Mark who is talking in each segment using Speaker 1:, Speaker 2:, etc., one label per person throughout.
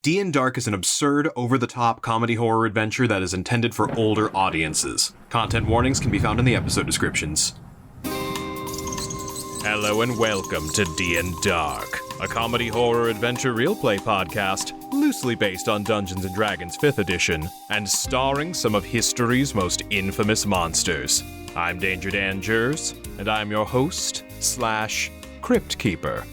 Speaker 1: D&Dark is an absurd, over-the-top comedy horror adventure that is intended for older audiences. Content warnings can be found in the episode descriptions. Hello and welcome to D&Dark, a comedy horror adventure Realplay podcast, loosely based on Dungeons & Dragons 5th edition, and starring some of history's most infamous monsters. I'm Danger Dan Jerz, and I'm your host, / Crypt Keeper.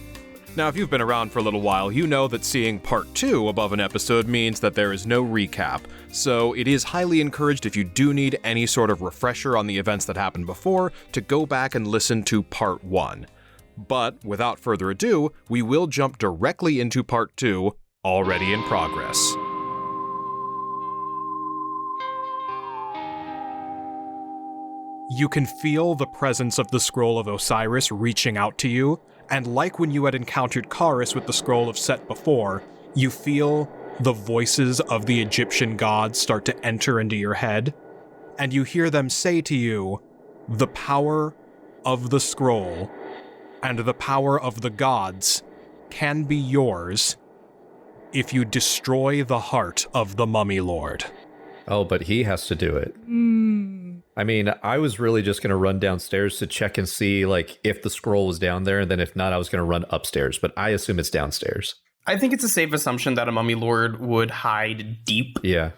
Speaker 1: Now, if you've been around for a little while, you know that seeing part 2 above an episode means that there is no recap, so it is highly encouraged if you do need any sort of refresher on the events that happened before to go back and listen to part 1. But, without further ado, we will jump directly into part 2, already in progress. You can feel the presence of the Scroll of Osiris reaching out to you, and like when you had encountered Charis with the Scroll of Set before, you feel the voices of the Egyptian gods start to enter into your head, and you hear them say to you, the power of the scroll and the power of the gods can be yours if you destroy the heart of the Mummy Lord.
Speaker 2: Oh, but he has to do it. I mean, I was really just going to run downstairs to check and see, like, if the scroll was down there, and then if not, I was going to run upstairs, but I assume it's downstairs.
Speaker 3: I think it's a safe assumption that a mummy lord would hide deep.
Speaker 2: Yeah.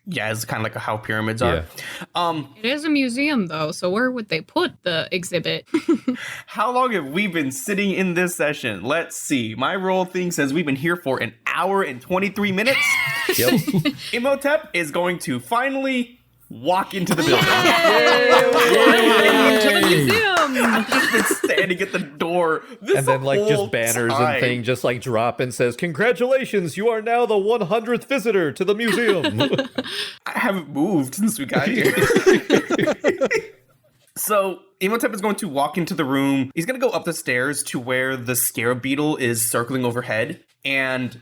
Speaker 3: Yeah, it's kind of like how pyramids are.
Speaker 2: Yeah.
Speaker 4: It is a museum, though, so where would they put the exhibit?
Speaker 3: How long have we been sitting in this session? Let's see. My roll thing says we've been here for an hour and 23 minutes.
Speaker 2: Yep.
Speaker 3: Imhotep is going to finally walk into the building.
Speaker 4: To the museum!
Speaker 3: I've just been standing at the door this
Speaker 2: And then, like,
Speaker 3: whole
Speaker 2: just banners
Speaker 3: time.
Speaker 2: and things just, like, drop and says, congratulations, you are now the 100th visitor to the museum.
Speaker 3: I haven't moved since we got here. So, Imhotep is going to walk into the room. He's going to go up the stairs to where the scarab beetle is circling overhead. And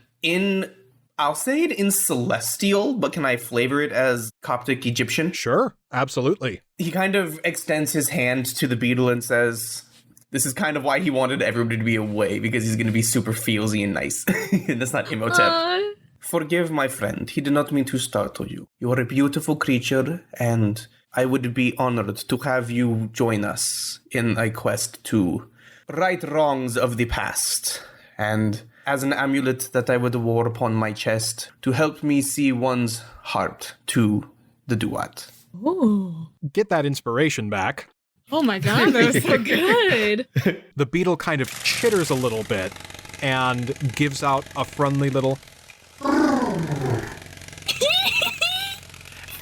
Speaker 3: I'll say it in Celestial, but can I flavor it as Coptic Egyptian?
Speaker 1: Sure, absolutely.
Speaker 3: He kind of extends his hand to the beetle and says, this is kind of why he wanted everybody to be away, because he's going to be super feelsy and nice. And that's not Imhotep. Forgive my friend, he did not mean to startle you. You are a beautiful creature, and I would be honored to have you join us in a quest to right wrongs of the past. And as an amulet that I would wear upon my chest to help me see one's heart to the duat.
Speaker 4: Ooh.
Speaker 1: Get that inspiration back.
Speaker 4: Oh my god, that was so good.
Speaker 1: The beetle kind of chitters a little bit and gives out a friendly little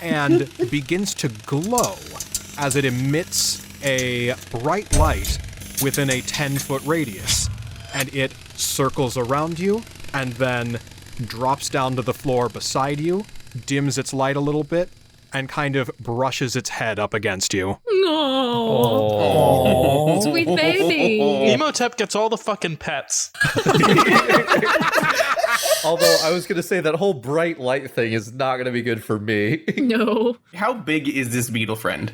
Speaker 1: and begins to glow as it emits a bright light within a 10-foot radius. And it circles around you and then drops down to the floor beside you, dims its light a little bit, and kind of brushes its head up against you.
Speaker 4: Oh, sweet baby.
Speaker 5: Imhotep gets all the fucking pets.
Speaker 2: Although I was going to say that whole bright light thing is not going to be good for me.
Speaker 4: No.
Speaker 3: How big is this beetle friend?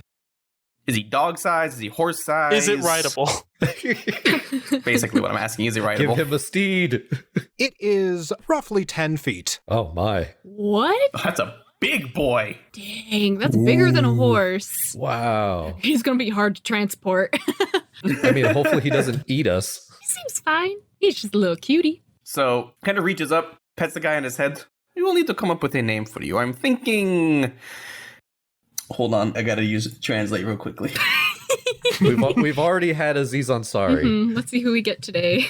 Speaker 3: Is he dog size? Is he horse size?
Speaker 5: Is it rideable?
Speaker 3: Basically what I'm asking. Is it
Speaker 2: Give
Speaker 3: rideable?
Speaker 2: him a steed.
Speaker 1: It is roughly 10 feet.
Speaker 2: Oh, my.
Speaker 4: What?
Speaker 3: That's a big boy.
Speaker 4: Dang, that's bigger than a horse.
Speaker 2: Wow.
Speaker 4: He's gonna be hard to transport.
Speaker 2: I mean, hopefully he doesn't eat us.
Speaker 4: He seems fine. He's just a little cutie.
Speaker 3: So, kind of reaches up, pets the guy on his head. We will need to come up with a name for you. I'm thinking... Hold on, I gotta translate real quickly.
Speaker 2: We've already had Aziz Ansari.
Speaker 4: Mm-hmm. Let's see who we get today.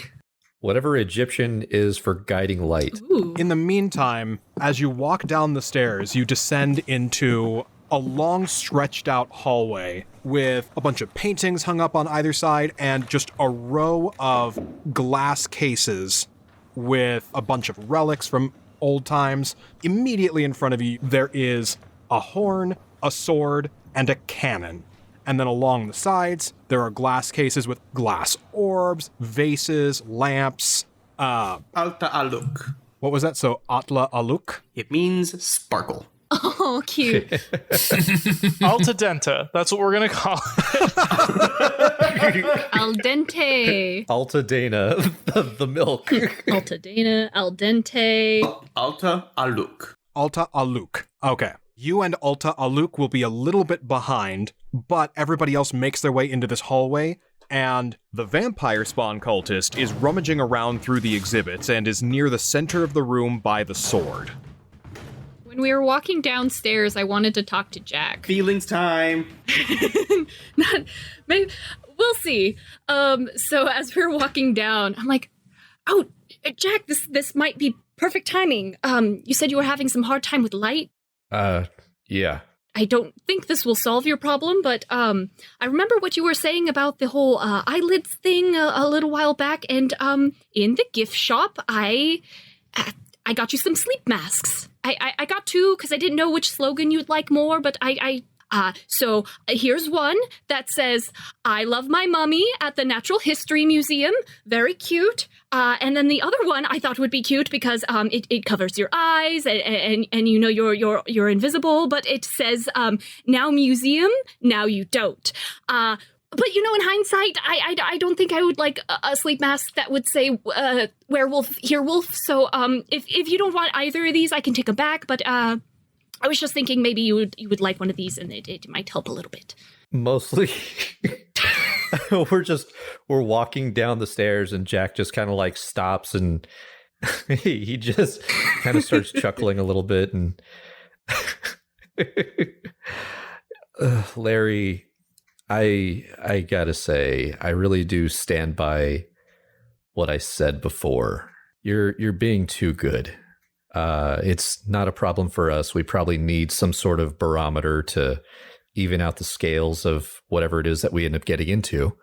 Speaker 2: Whatever Egyptian is for guiding light.
Speaker 4: Ooh.
Speaker 1: In the meantime, as you walk down the stairs, you descend into a long stretched out hallway with a bunch of paintings hung up on either side and just a row of glass cases with a bunch of relics from old times. Immediately in front of you, there is a horn, a sword, and a cannon. And then along the sides, there are glass cases with glass orbs, vases, lamps.
Speaker 3: Alta Aluk.
Speaker 1: What was that? So, Atla Aluk?
Speaker 3: It means sparkle.
Speaker 4: Oh, cute.
Speaker 5: Alta denta. That's what we're going to call it.
Speaker 4: Al dente.
Speaker 2: Altadena, the milk.
Speaker 4: Altadena, al dente.
Speaker 3: Alta Aluk.
Speaker 6: Alta Aluk. Okay. You and Alta Aluk will be a little bit behind, but everybody else makes their way into this hallway, and
Speaker 1: The vampire spawn cultist is rummaging around through the exhibits and is near the center of the room by the sword.
Speaker 4: When we were walking downstairs, I wanted to talk to Jack.
Speaker 3: Feelings time.
Speaker 4: Maybe we'll see. So as we were walking down, I'm like, "Oh, Jack, this might be perfect timing. You said you were having some hard time with light.
Speaker 2: Yeah.
Speaker 4: I don't think this will solve your problem, but I remember what you were saying about the whole eyelids thing a little while back, and in the gift shop, I got you some sleep masks. I got two because I didn't know which slogan you'd like more, but so here's one that says, "I love my mummy" at the Natural History Museum. Very cute. And then the other one I thought would be cute because it covers your eyes and you know you're invisible, but it says, "Now museum, now you don't." But, you know, in hindsight, I don't think I would like a sleep mask that would say werewolf, here wolf. So if you don't want either of these, I can take them back. But I was just thinking maybe you would like one of these and it might help a little bit.
Speaker 2: Mostly, we're walking down the stairs and Jack just kind of like stops and he just kind of starts chuckling a little bit. And Larry, I gotta say, I really do stand by what I said before. You're being too good. It's not a problem for us. We probably need some sort of barometer to even out the scales of whatever it is that we end up getting into.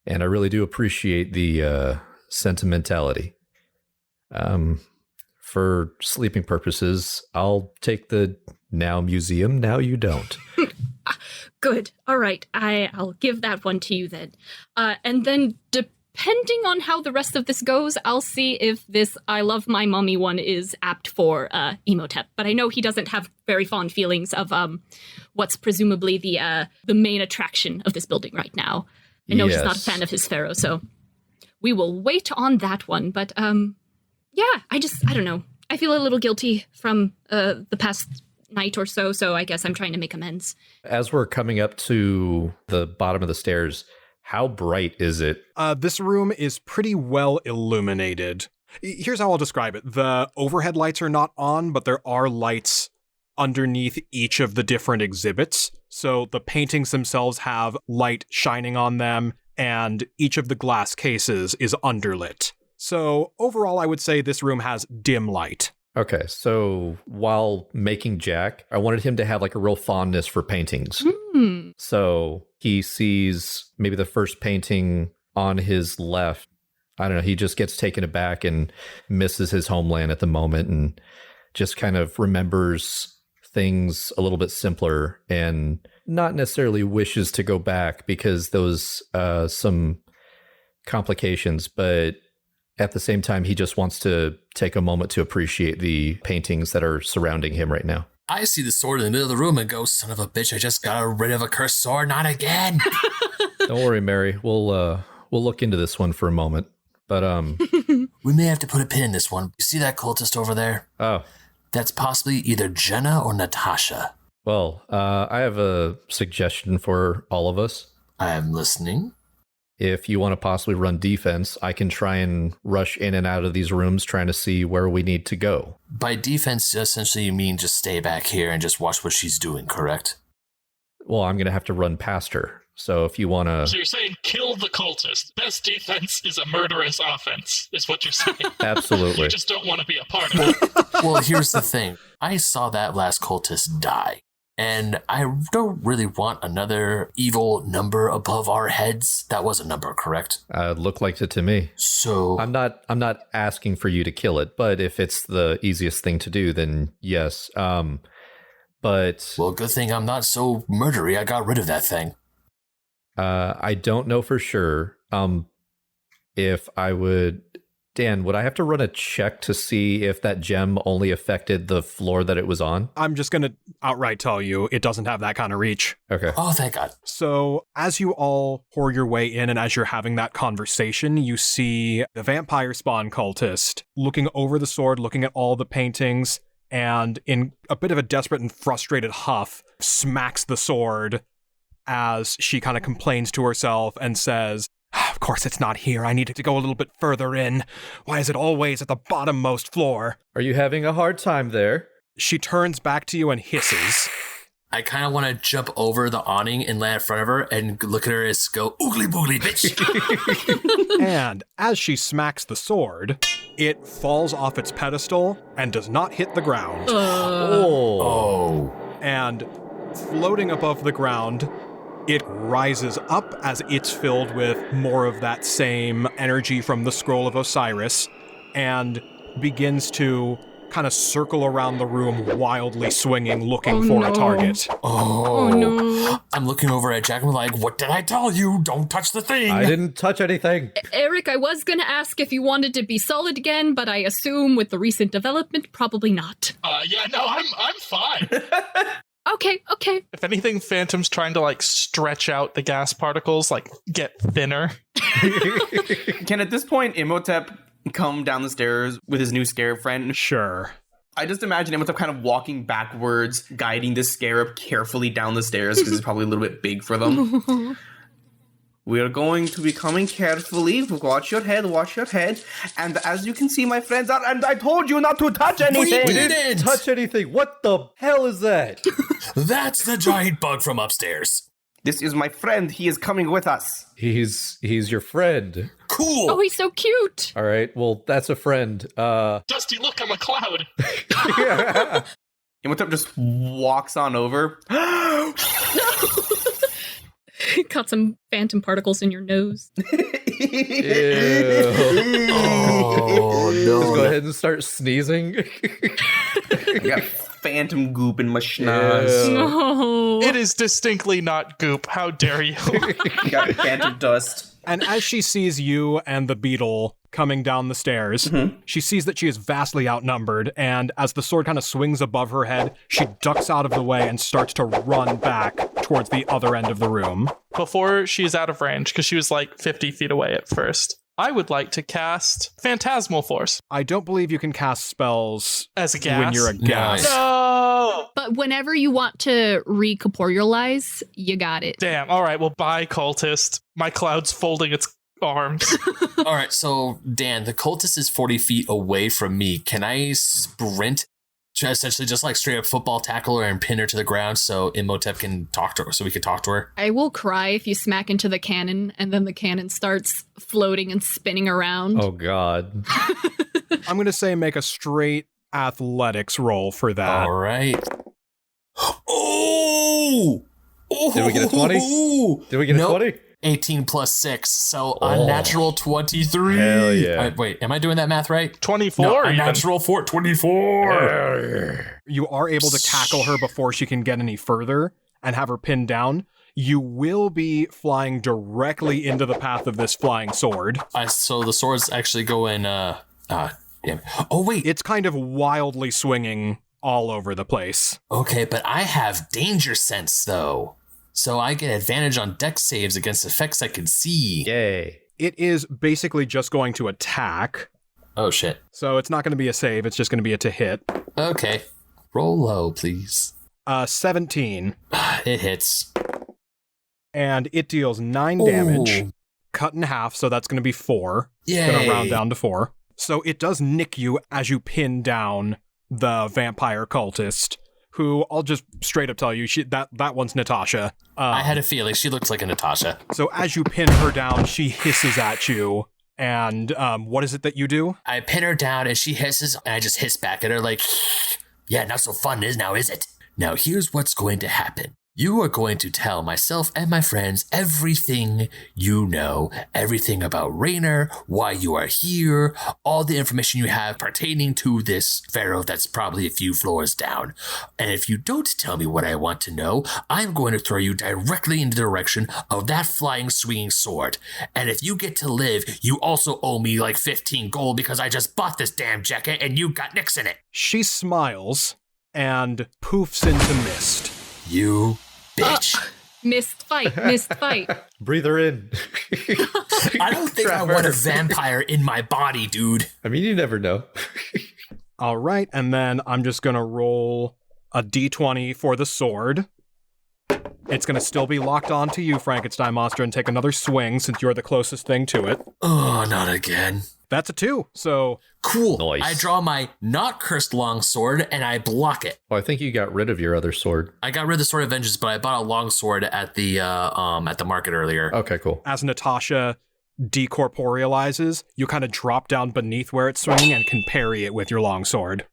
Speaker 2: And I really do appreciate the sentimentality. For sleeping purposes, I'll take the now museum, now you don't.
Speaker 4: Good. All right. I'll give that one to you then. And then depending on how the rest of this goes, I'll see if this I love my mummy one is apt for Imhotep. But I know he doesn't have very fond feelings of what's presumably the main attraction of this building right now. I know he's not a fan of his pharaoh, so we will wait on that one. But yeah, I don't know. I feel a little guilty from the past night or so I guess I'm trying to make amends.
Speaker 2: As we're coming up to the bottom of the stairs, how bright is it?
Speaker 6: This room is pretty well illuminated. Here's how I'll describe it. The overhead lights are not on, but there are lights underneath each of the different exhibits. So the paintings themselves have light shining on them, and each of the glass cases is underlit. So overall, I would say this room has dim light.
Speaker 2: Okay, so while making Jack, I wanted him to have like a real fondness for paintings.
Speaker 4: Mm.
Speaker 2: So he sees maybe the first painting on his left. I don't know, he just gets taken aback and misses his homeland at the moment and just kind of remembers things a little bit simpler and not necessarily wishes to go back because those some complications, but at the same time, he just wants to take a moment to appreciate the paintings that are surrounding him right now.
Speaker 7: I see the sword in the middle of the room and go, son of a bitch, I just got rid of a cursed sword, not again.
Speaker 2: Don't worry, Mary. We'll look into this one for a moment. But
Speaker 7: we may have to put a pin in this one. You see that cultist over there?
Speaker 2: Oh.
Speaker 7: That's possibly either Jenna or Natasha.
Speaker 2: Well, I have a suggestion for all of us.
Speaker 7: I am listening.
Speaker 2: If you want to possibly run defense, I can try and rush in and out of these rooms trying to see where we need to go.
Speaker 7: By defense, essentially you mean just stay back here and just watch what she's doing, correct?
Speaker 2: Well, I'm going to have to run past her. So if you want to...
Speaker 5: So you're saying kill the cultist. Best defense is a murderous offense, is what you're saying.
Speaker 2: Absolutely.
Speaker 5: You just don't want to be a part of it.
Speaker 7: Well, here's the thing. I saw that last cultist die. And I don't really want another evil number above our heads. That was a number, correct?
Speaker 2: Looked like it to me.
Speaker 7: So
Speaker 2: I'm not asking for you to kill it, but if it's the easiest thing to do, then yes. But
Speaker 7: well, good thing I'm not so murdery. I got rid of that thing.
Speaker 2: I don't know for sure if I would Dan, would I have to run a check to see if that gem only affected the floor that it was on?
Speaker 6: I'm just going to outright tell you it doesn't have that kind of reach.
Speaker 2: Okay.
Speaker 7: Oh, thank God.
Speaker 6: So as you all pour your way in and as you're having that conversation, you see the vampire spawn cultist looking over the sword, looking at all the paintings, and in a bit of a desperate and frustrated huff, smacks the sword as she kind of complains to herself and says, "Of course it's not here. I need to go a little bit further in. Why is it always at the bottommost floor?"
Speaker 2: Are you having a hard time there?
Speaker 6: She turns back to you and hisses.
Speaker 7: I kind of want to jump over the awning and land in front of her and look at her as go, oogly boogly, bitch.
Speaker 6: And as she smacks the sword, it falls off its pedestal and does not hit the ground.
Speaker 7: Oh.
Speaker 6: And floating above the ground, it rises up as it's filled with more of that same energy from the Scroll of Osiris and begins to kind of circle around the room, wildly swinging, looking for a target.
Speaker 7: Oh,
Speaker 4: no.
Speaker 7: I'm looking over at Jack and I'm like, what did I tell you? Don't touch the thing.
Speaker 2: I didn't touch anything.
Speaker 4: Erik, I was going to ask if you wanted to be solid again, but I assume with the recent development, probably not.
Speaker 5: Yeah, no, I'm fine.
Speaker 4: Okay.
Speaker 8: If anything, Phantom's trying to, like, stretch out the gas particles, like, get thinner.
Speaker 3: Can at this point Imhotep come down the stairs with his new scarab friend?
Speaker 6: Sure.
Speaker 3: I just imagine Imhotep kind of walking backwards, guiding the scarab carefully down the stairs because it's probably a little bit big for them. We are going to be coming carefully. Watch your head. And as you can see, my friends, and I told you not to touch anything.
Speaker 2: We didn't touch anything. What the hell is that?
Speaker 7: That's the giant bug from upstairs.
Speaker 3: This is my friend. He is coming with us.
Speaker 2: He's your friend.
Speaker 7: Cool.
Speaker 4: Oh, he's so cute.
Speaker 2: All right. Well, that's a friend.
Speaker 5: Dusty, look, I'm a cloud.
Speaker 3: Imhotep just walks on over.
Speaker 4: Got some phantom particles in your nose.
Speaker 2: Ew.
Speaker 7: Oh, no.
Speaker 2: Just go ahead and start sneezing.
Speaker 3: I got phantom goop in my schnoz.
Speaker 4: No.
Speaker 8: It is distinctly not goop. How dare you?
Speaker 3: I got phantom dust.
Speaker 6: And as she sees you and the beetle coming down the stairs, she sees that she is vastly outnumbered, and as the sword kind of swings above her head, she ducks out of the way and starts to run back towards the other end of the room.
Speaker 8: Before she's out of range, because she was like 50 feet away at first, I would like to cast Phantasmal Force
Speaker 6: I don't believe you can cast spells
Speaker 8: as a gas.
Speaker 6: when you're a gas.
Speaker 7: Nice.
Speaker 8: No!
Speaker 4: But whenever you want to recorporealize, you got it.
Speaker 8: Damn. All right, well, bye, cultist. My cloud's folding its arms.
Speaker 7: All right, so Dan, the cultist is 40 feet away from me. Can I sprint to essentially just like straight up football tackle her and pin her to the ground so Imhotep can talk to her, so we can talk to her?
Speaker 4: I will cry if you smack into the cannon and then the cannon starts floating and spinning around.
Speaker 2: Oh, God.
Speaker 6: I'm going to say make a straight athletics roll for that.
Speaker 7: All right. Oh!
Speaker 2: Did we get a 20? Did we get a 20?
Speaker 7: 18 plus 6, so unnatural 23.
Speaker 2: Hell yeah.
Speaker 7: Wait, am I doing that math right?
Speaker 8: 24.
Speaker 7: No,
Speaker 8: even.
Speaker 7: unnatural 24.
Speaker 6: You are able to tackle her before she can get any further and have her pinned down. You will be flying directly into the path of this flying sword.
Speaker 7: So the sword's actually going, damn. Oh, wait.
Speaker 6: It's kind of wildly swinging all over the place.
Speaker 7: Okay, but I have danger sense, though. So I get advantage on dex saves against effects I can see.
Speaker 2: Yay.
Speaker 6: It is basically just going to attack.
Speaker 7: Oh, shit.
Speaker 6: So it's not going to be a save. It's just going to be a to hit.
Speaker 7: Okay. Roll low, please.
Speaker 6: 17.
Speaker 7: It hits.
Speaker 6: And it deals 9 damage. Cut in half, so that's going to be 4.
Speaker 7: Yay.
Speaker 6: Going to round down to 4. So it does nick you as you pin down the vampire cultist, who I'll just straight up tell you, that one's Natasha.
Speaker 7: I had a feeling she looks like a Natasha.
Speaker 6: So as you pin her down, she hisses at you. And what is it that you do?
Speaker 7: I pin her down and she hisses, and I just hiss back at her like, yeah, not so fun now, is it? Now here's what's going to happen. You are going to tell myself and my friends everything you know, everything about Reiner, why you are here, all the information you have pertaining to this pharaoh that's probably a few floors down. And if you don't tell me what I want to know, I'm going to throw you directly in the direction of that flying swinging sword. And if you get to live, you also owe me like 15 gold because I just bought this damn jacket and you got nicks in it.
Speaker 6: She smiles and poofs into mist.
Speaker 7: You bitch.
Speaker 4: Missed fight.
Speaker 2: Breathe her in.
Speaker 7: I don't think I want a vampire in my body, dude.
Speaker 2: I mean, you never know.
Speaker 6: All right, and then I'm just going to roll a d20 for the sword. It's going to still be locked on to you, Frankenstein monster, and take another swing since you're the closest thing to it.
Speaker 7: Oh, not again.
Speaker 6: That's a 2, so...
Speaker 7: Cool.
Speaker 2: Nice.
Speaker 7: I draw my not cursed long sword and I block it.
Speaker 2: Well, I think you got rid of your other sword.
Speaker 7: I got rid of the Sword of Vengeance, but I bought a long sword at the market earlier.
Speaker 2: Okay, cool.
Speaker 6: As Natasha decorporealizes, you kind of drop down beneath where it's swinging and can parry it with your long sword.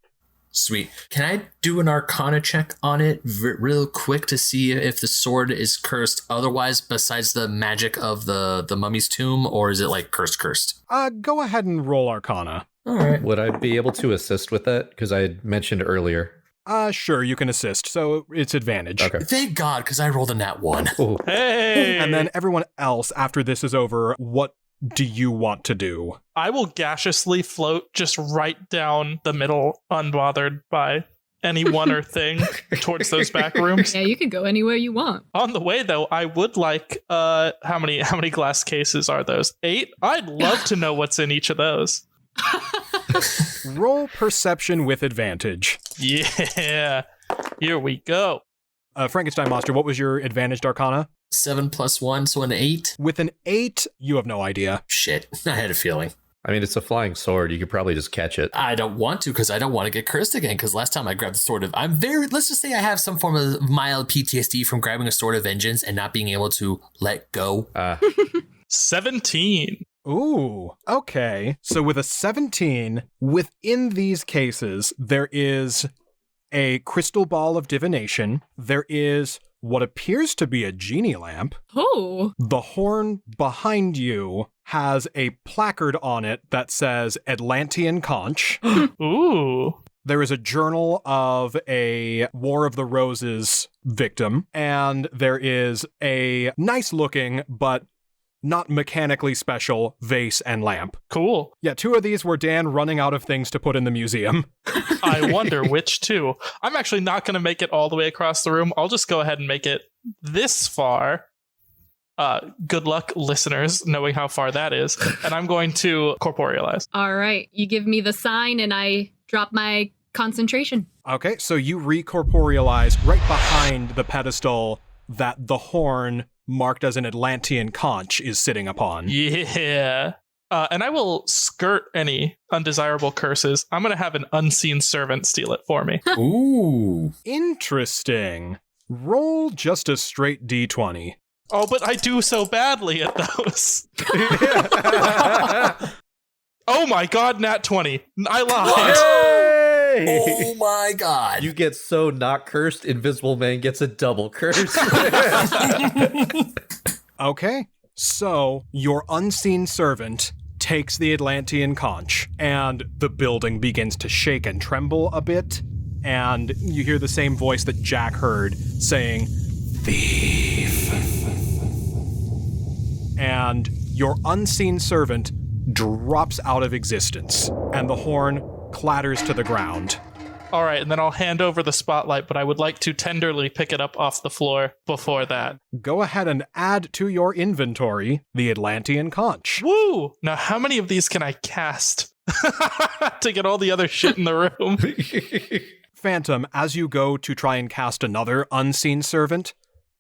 Speaker 7: Sweet. Can I do an Arcana check on it real quick to see if the sword is cursed otherwise besides the magic of the mummy's tomb, or is it like cursed?
Speaker 6: Go ahead and roll Arcana.
Speaker 7: All right.
Speaker 2: Would I be able to assist with that? Because I had mentioned earlier.
Speaker 6: Sure, you can assist, so it's advantage.
Speaker 2: Okay.
Speaker 7: Thank God, because I rolled a nat 1.
Speaker 2: Ooh.
Speaker 8: Hey!
Speaker 6: And then everyone else, after this is over, what do you want to do?
Speaker 8: I will gaseously float just right down the middle, unbothered by anyone or thing towards those back rooms.
Speaker 4: Yeah, you can go anywhere you want.
Speaker 8: On the way, though, I would like, how many glass cases are those? 8? I'd love to know what's in each of those.
Speaker 6: Roll perception with advantage.
Speaker 8: Yeah, here we go.
Speaker 6: Frankenstein monster, what was your advantaged Arcana?
Speaker 7: 7 + 1, so an 8.
Speaker 6: With an 8, you have no idea.
Speaker 7: Shit, I had a feeling.
Speaker 2: I mean, it's a flying sword. You could probably just catch it.
Speaker 7: I don't want to because I don't want to get cursed again. Because last time I grabbed the sword of, let's just say I have some form of mild PTSD from grabbing a sword of vengeance and not being able to let go.
Speaker 8: 17.
Speaker 6: Ooh, okay. So with a 17, within these cases, there is a crystal ball of divination. There is what appears to be a genie lamp.
Speaker 4: Oh.
Speaker 6: The horn behind you has a placard on it that says Atlantean Conch.
Speaker 8: Ooh.
Speaker 6: There is a journal of a War of the Roses victim, and there is a nice-looking but not mechanically special vase and lamp.
Speaker 8: Cool.
Speaker 6: Yeah, 2 of these were Dan running out of things to put in the museum.
Speaker 8: I wonder which 2. I'm actually not going to make it all the way across the room. I'll just go ahead and make it this far. Good luck, listeners, knowing how far that is. And I'm going to corporealize.
Speaker 4: All right. You give me the sign and I drop my concentration.
Speaker 6: Okay, so you recorporealize right behind the pedestal that the horn marked as an Atlantean conch is sitting upon.
Speaker 8: Yeah. And I will skirt any undesirable curses. I'm going to have an unseen servant steal it for me.
Speaker 7: Ooh.
Speaker 6: Interesting. Roll just a straight d20.
Speaker 8: Oh, but I do so badly at those. Oh my god, nat 20. I lied.
Speaker 7: Oh my god.
Speaker 2: You get so not cursed, Invisible Man gets a double curse.
Speaker 6: Okay, so your unseen servant takes the Atlantean conch, and the building begins to shake and tremble a bit, and you hear the same voice that Jack heard saying, "Thief." And your unseen servant drops out of existence, and the horn clatters to the ground.
Speaker 8: All right, and then I'll hand over the spotlight, but I would like to tenderly pick it up off the floor before that.
Speaker 6: Go ahead and add to your inventory the Atlantean conch.
Speaker 8: Woo! Now, how many of these can I cast to get all the other shit in the room?
Speaker 6: Phantom, as you go to try and cast another unseen servant,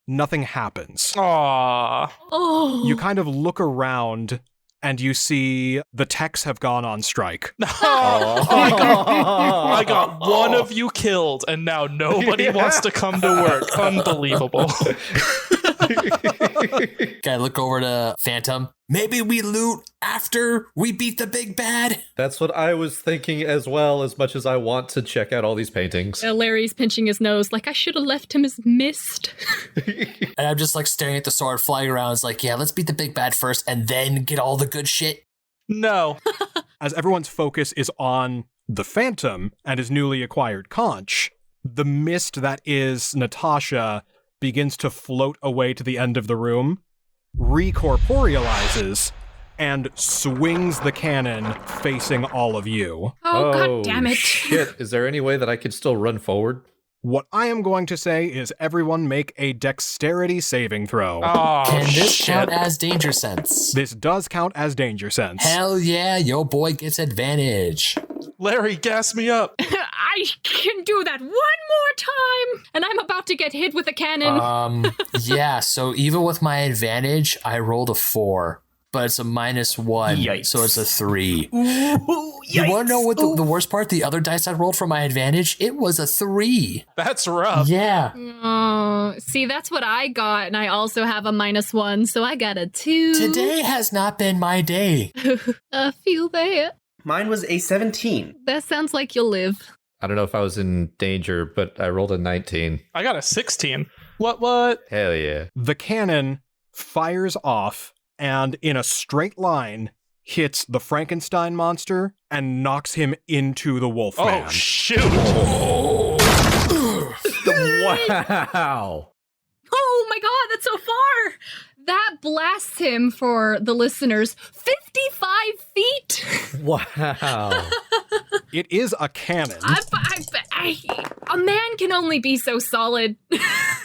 Speaker 6: nothing happens.
Speaker 8: Aww.
Speaker 4: Oh.
Speaker 6: You kind of look around and you see the techs have gone on strike.
Speaker 8: I got one of you killed, and now nobody wants to come to work. Unbelievable.
Speaker 7: Guy, look over to Phantom. Maybe we loot after we beat the big bad.
Speaker 2: That's what I was thinking as well, as much as I want to check out all these paintings.
Speaker 4: Larry's pinching his nose like, I should have left him as mist.
Speaker 7: And I'm just like staring at the sword flying around. It's like, yeah, let's beat the big bad first and then get all the good shit.
Speaker 8: No.
Speaker 6: As everyone's focus is on the Phantom and his newly acquired conch, the mist that is Natasha begins to float away to the end of the room, recorporealizes, and swings the cannon facing all of you.
Speaker 4: Oh, god damn it.
Speaker 2: Shit. Is there any way that I could still run forward?
Speaker 6: What I am going to say is everyone make a dexterity saving throw.
Speaker 8: Oh,
Speaker 7: Can this
Speaker 8: shit.
Speaker 7: count as danger sense?
Speaker 6: This does count as danger sense.
Speaker 7: Hell yeah, yo boy gets advantage.
Speaker 8: Larry, gas me up.
Speaker 4: I can do that one more time, and I'm about to get hit with a cannon.
Speaker 7: Yeah, so even with my advantage, I rolled a 4. But it's a -1,
Speaker 3: Yikes.
Speaker 7: so it's a 3.
Speaker 3: Ooh,
Speaker 7: You want to know what the worst part? The other dice I rolled for my advantage, it was a 3.
Speaker 8: That's rough.
Speaker 7: Yeah.
Speaker 4: Oh, see, that's what I got, and I also have a -1, so I got a 2.
Speaker 7: Today has not been my day.
Speaker 4: I feel that.
Speaker 3: Mine was a 17.
Speaker 4: That sounds like you'll live.
Speaker 2: I don't know if I was in danger, but I rolled a 19.
Speaker 8: I got a 16. What?
Speaker 2: Hell yeah.
Speaker 6: The cannon fires off and in a straight line hits the Frankenstein monster and knocks him into the Wolfman.
Speaker 8: Oh, shoot.
Speaker 2: Wow.
Speaker 4: Oh my god, that's so far! That blasts him, for the listeners, 55 feet!
Speaker 2: Wow.
Speaker 6: It is a cannon.
Speaker 4: A man can only be so solid.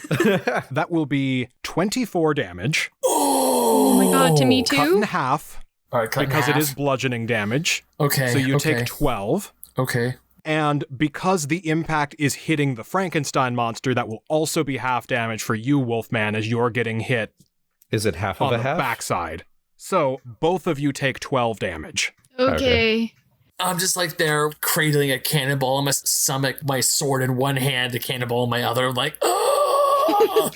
Speaker 6: That will be 24 damage.
Speaker 4: Oh my god, to me
Speaker 6: Cut in
Speaker 4: too?
Speaker 6: half
Speaker 7: All right, cut in
Speaker 6: because it
Speaker 7: half.
Speaker 6: is bludgeoning damage.
Speaker 7: Okay.
Speaker 6: So you
Speaker 7: okay.
Speaker 6: take 12.
Speaker 7: Okay.
Speaker 6: And because the impact is hitting the Frankenstein monster, that will also be half damage for you, Wolfman, as you're getting hit
Speaker 2: Is it half
Speaker 6: on
Speaker 2: of a
Speaker 6: the
Speaker 2: half?
Speaker 6: backside. So both of you take 12 damage.
Speaker 4: Okay.
Speaker 7: I'm just like there cradling a cannonball in my stomach, my sword in one hand, the cannonball in my other. I'm like, oh,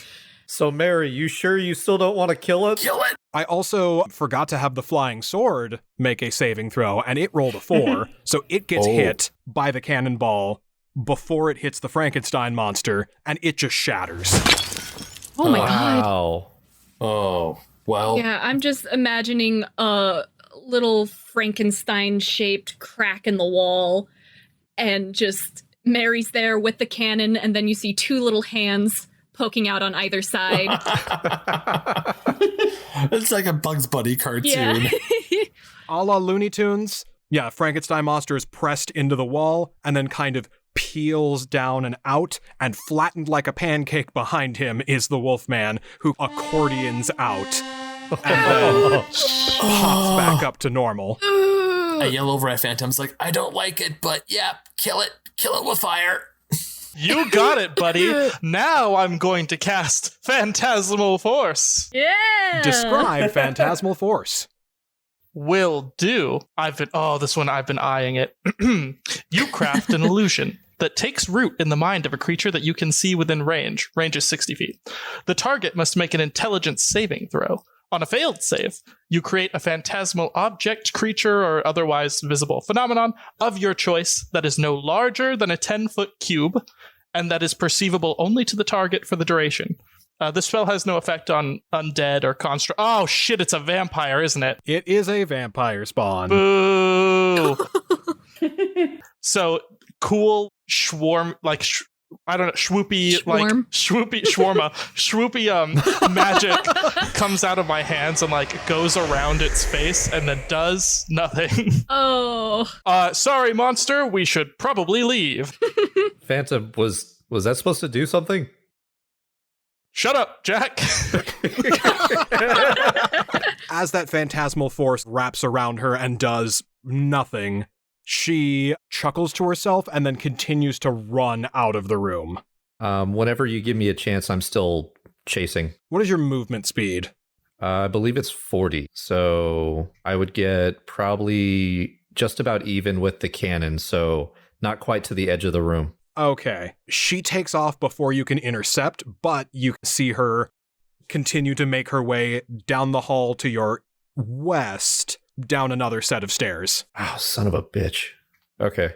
Speaker 2: So, Mary, you sure you still don't want to kill it?
Speaker 7: kill it.
Speaker 6: I also forgot to have the flying sword make a saving throw, and it rolled a 4, so it gets hit by the cannonball before it hits the Frankenstein monster, and it just shatters.
Speaker 4: Oh my god.
Speaker 2: Wow.
Speaker 7: Oh, well.
Speaker 4: Yeah, I'm just imagining a little Frankenstein-shaped crack in the wall, and just Mary's there with the cannon, and then you see two little hands poking out on either side.
Speaker 7: It's like a Bugs Bunny cartoon.
Speaker 4: Yeah.
Speaker 6: A la Looney Tunes. Yeah, Frankenstein monster is pressed into the wall, and then kind of peels down and out, and flattened like a pancake behind him is the Wolfman, who accordions out, and then pops back up to normal.
Speaker 7: I yell over at Phantom's like, I don't like it, but yeah, kill it. Kill it with fire.
Speaker 8: You got it, buddy. Now I'm going to cast Phantasmal Force.
Speaker 4: Yeah.
Speaker 6: Describe Phantasmal Force.
Speaker 8: Will do. This one I've been eyeing it. You craft an illusion that takes root in the mind of a creature that you can see within range. Range is 60 feet. The target must make an intelligence saving throw. On a failed save, you create a phantasmal object, creature, or otherwise visible phenomenon of your choice that is no larger than a 10-foot cube and that is perceivable only to the target for the duration. This spell has no effect on undead or construct. Oh shit, it's a vampire, isn't it?
Speaker 6: It is a vampire spawn.
Speaker 8: Boo! So, cool swarm, swoopy,
Speaker 4: Schwarm.
Speaker 8: swoopy magic comes out of my hands and goes around its face and then does nothing.
Speaker 4: Oh.
Speaker 8: Sorry, monster, we should probably leave.
Speaker 2: Phantom, was that supposed to do something?
Speaker 8: Shut up, Jack.
Speaker 6: As that phantasmal force wraps around her and does nothing, she chuckles to herself and then continues to run out of the room.
Speaker 2: Whenever you give me a chance, I'm still chasing.
Speaker 6: What is your movement speed?
Speaker 2: I believe it's 40, so I would get probably just about even with the cannon, so not quite to the edge of the room.
Speaker 6: Okay. She takes off before you can intercept, but you can see her continue to make her way down the hall to your west, down another set of stairs.
Speaker 2: Oh, son of a bitch. Okay.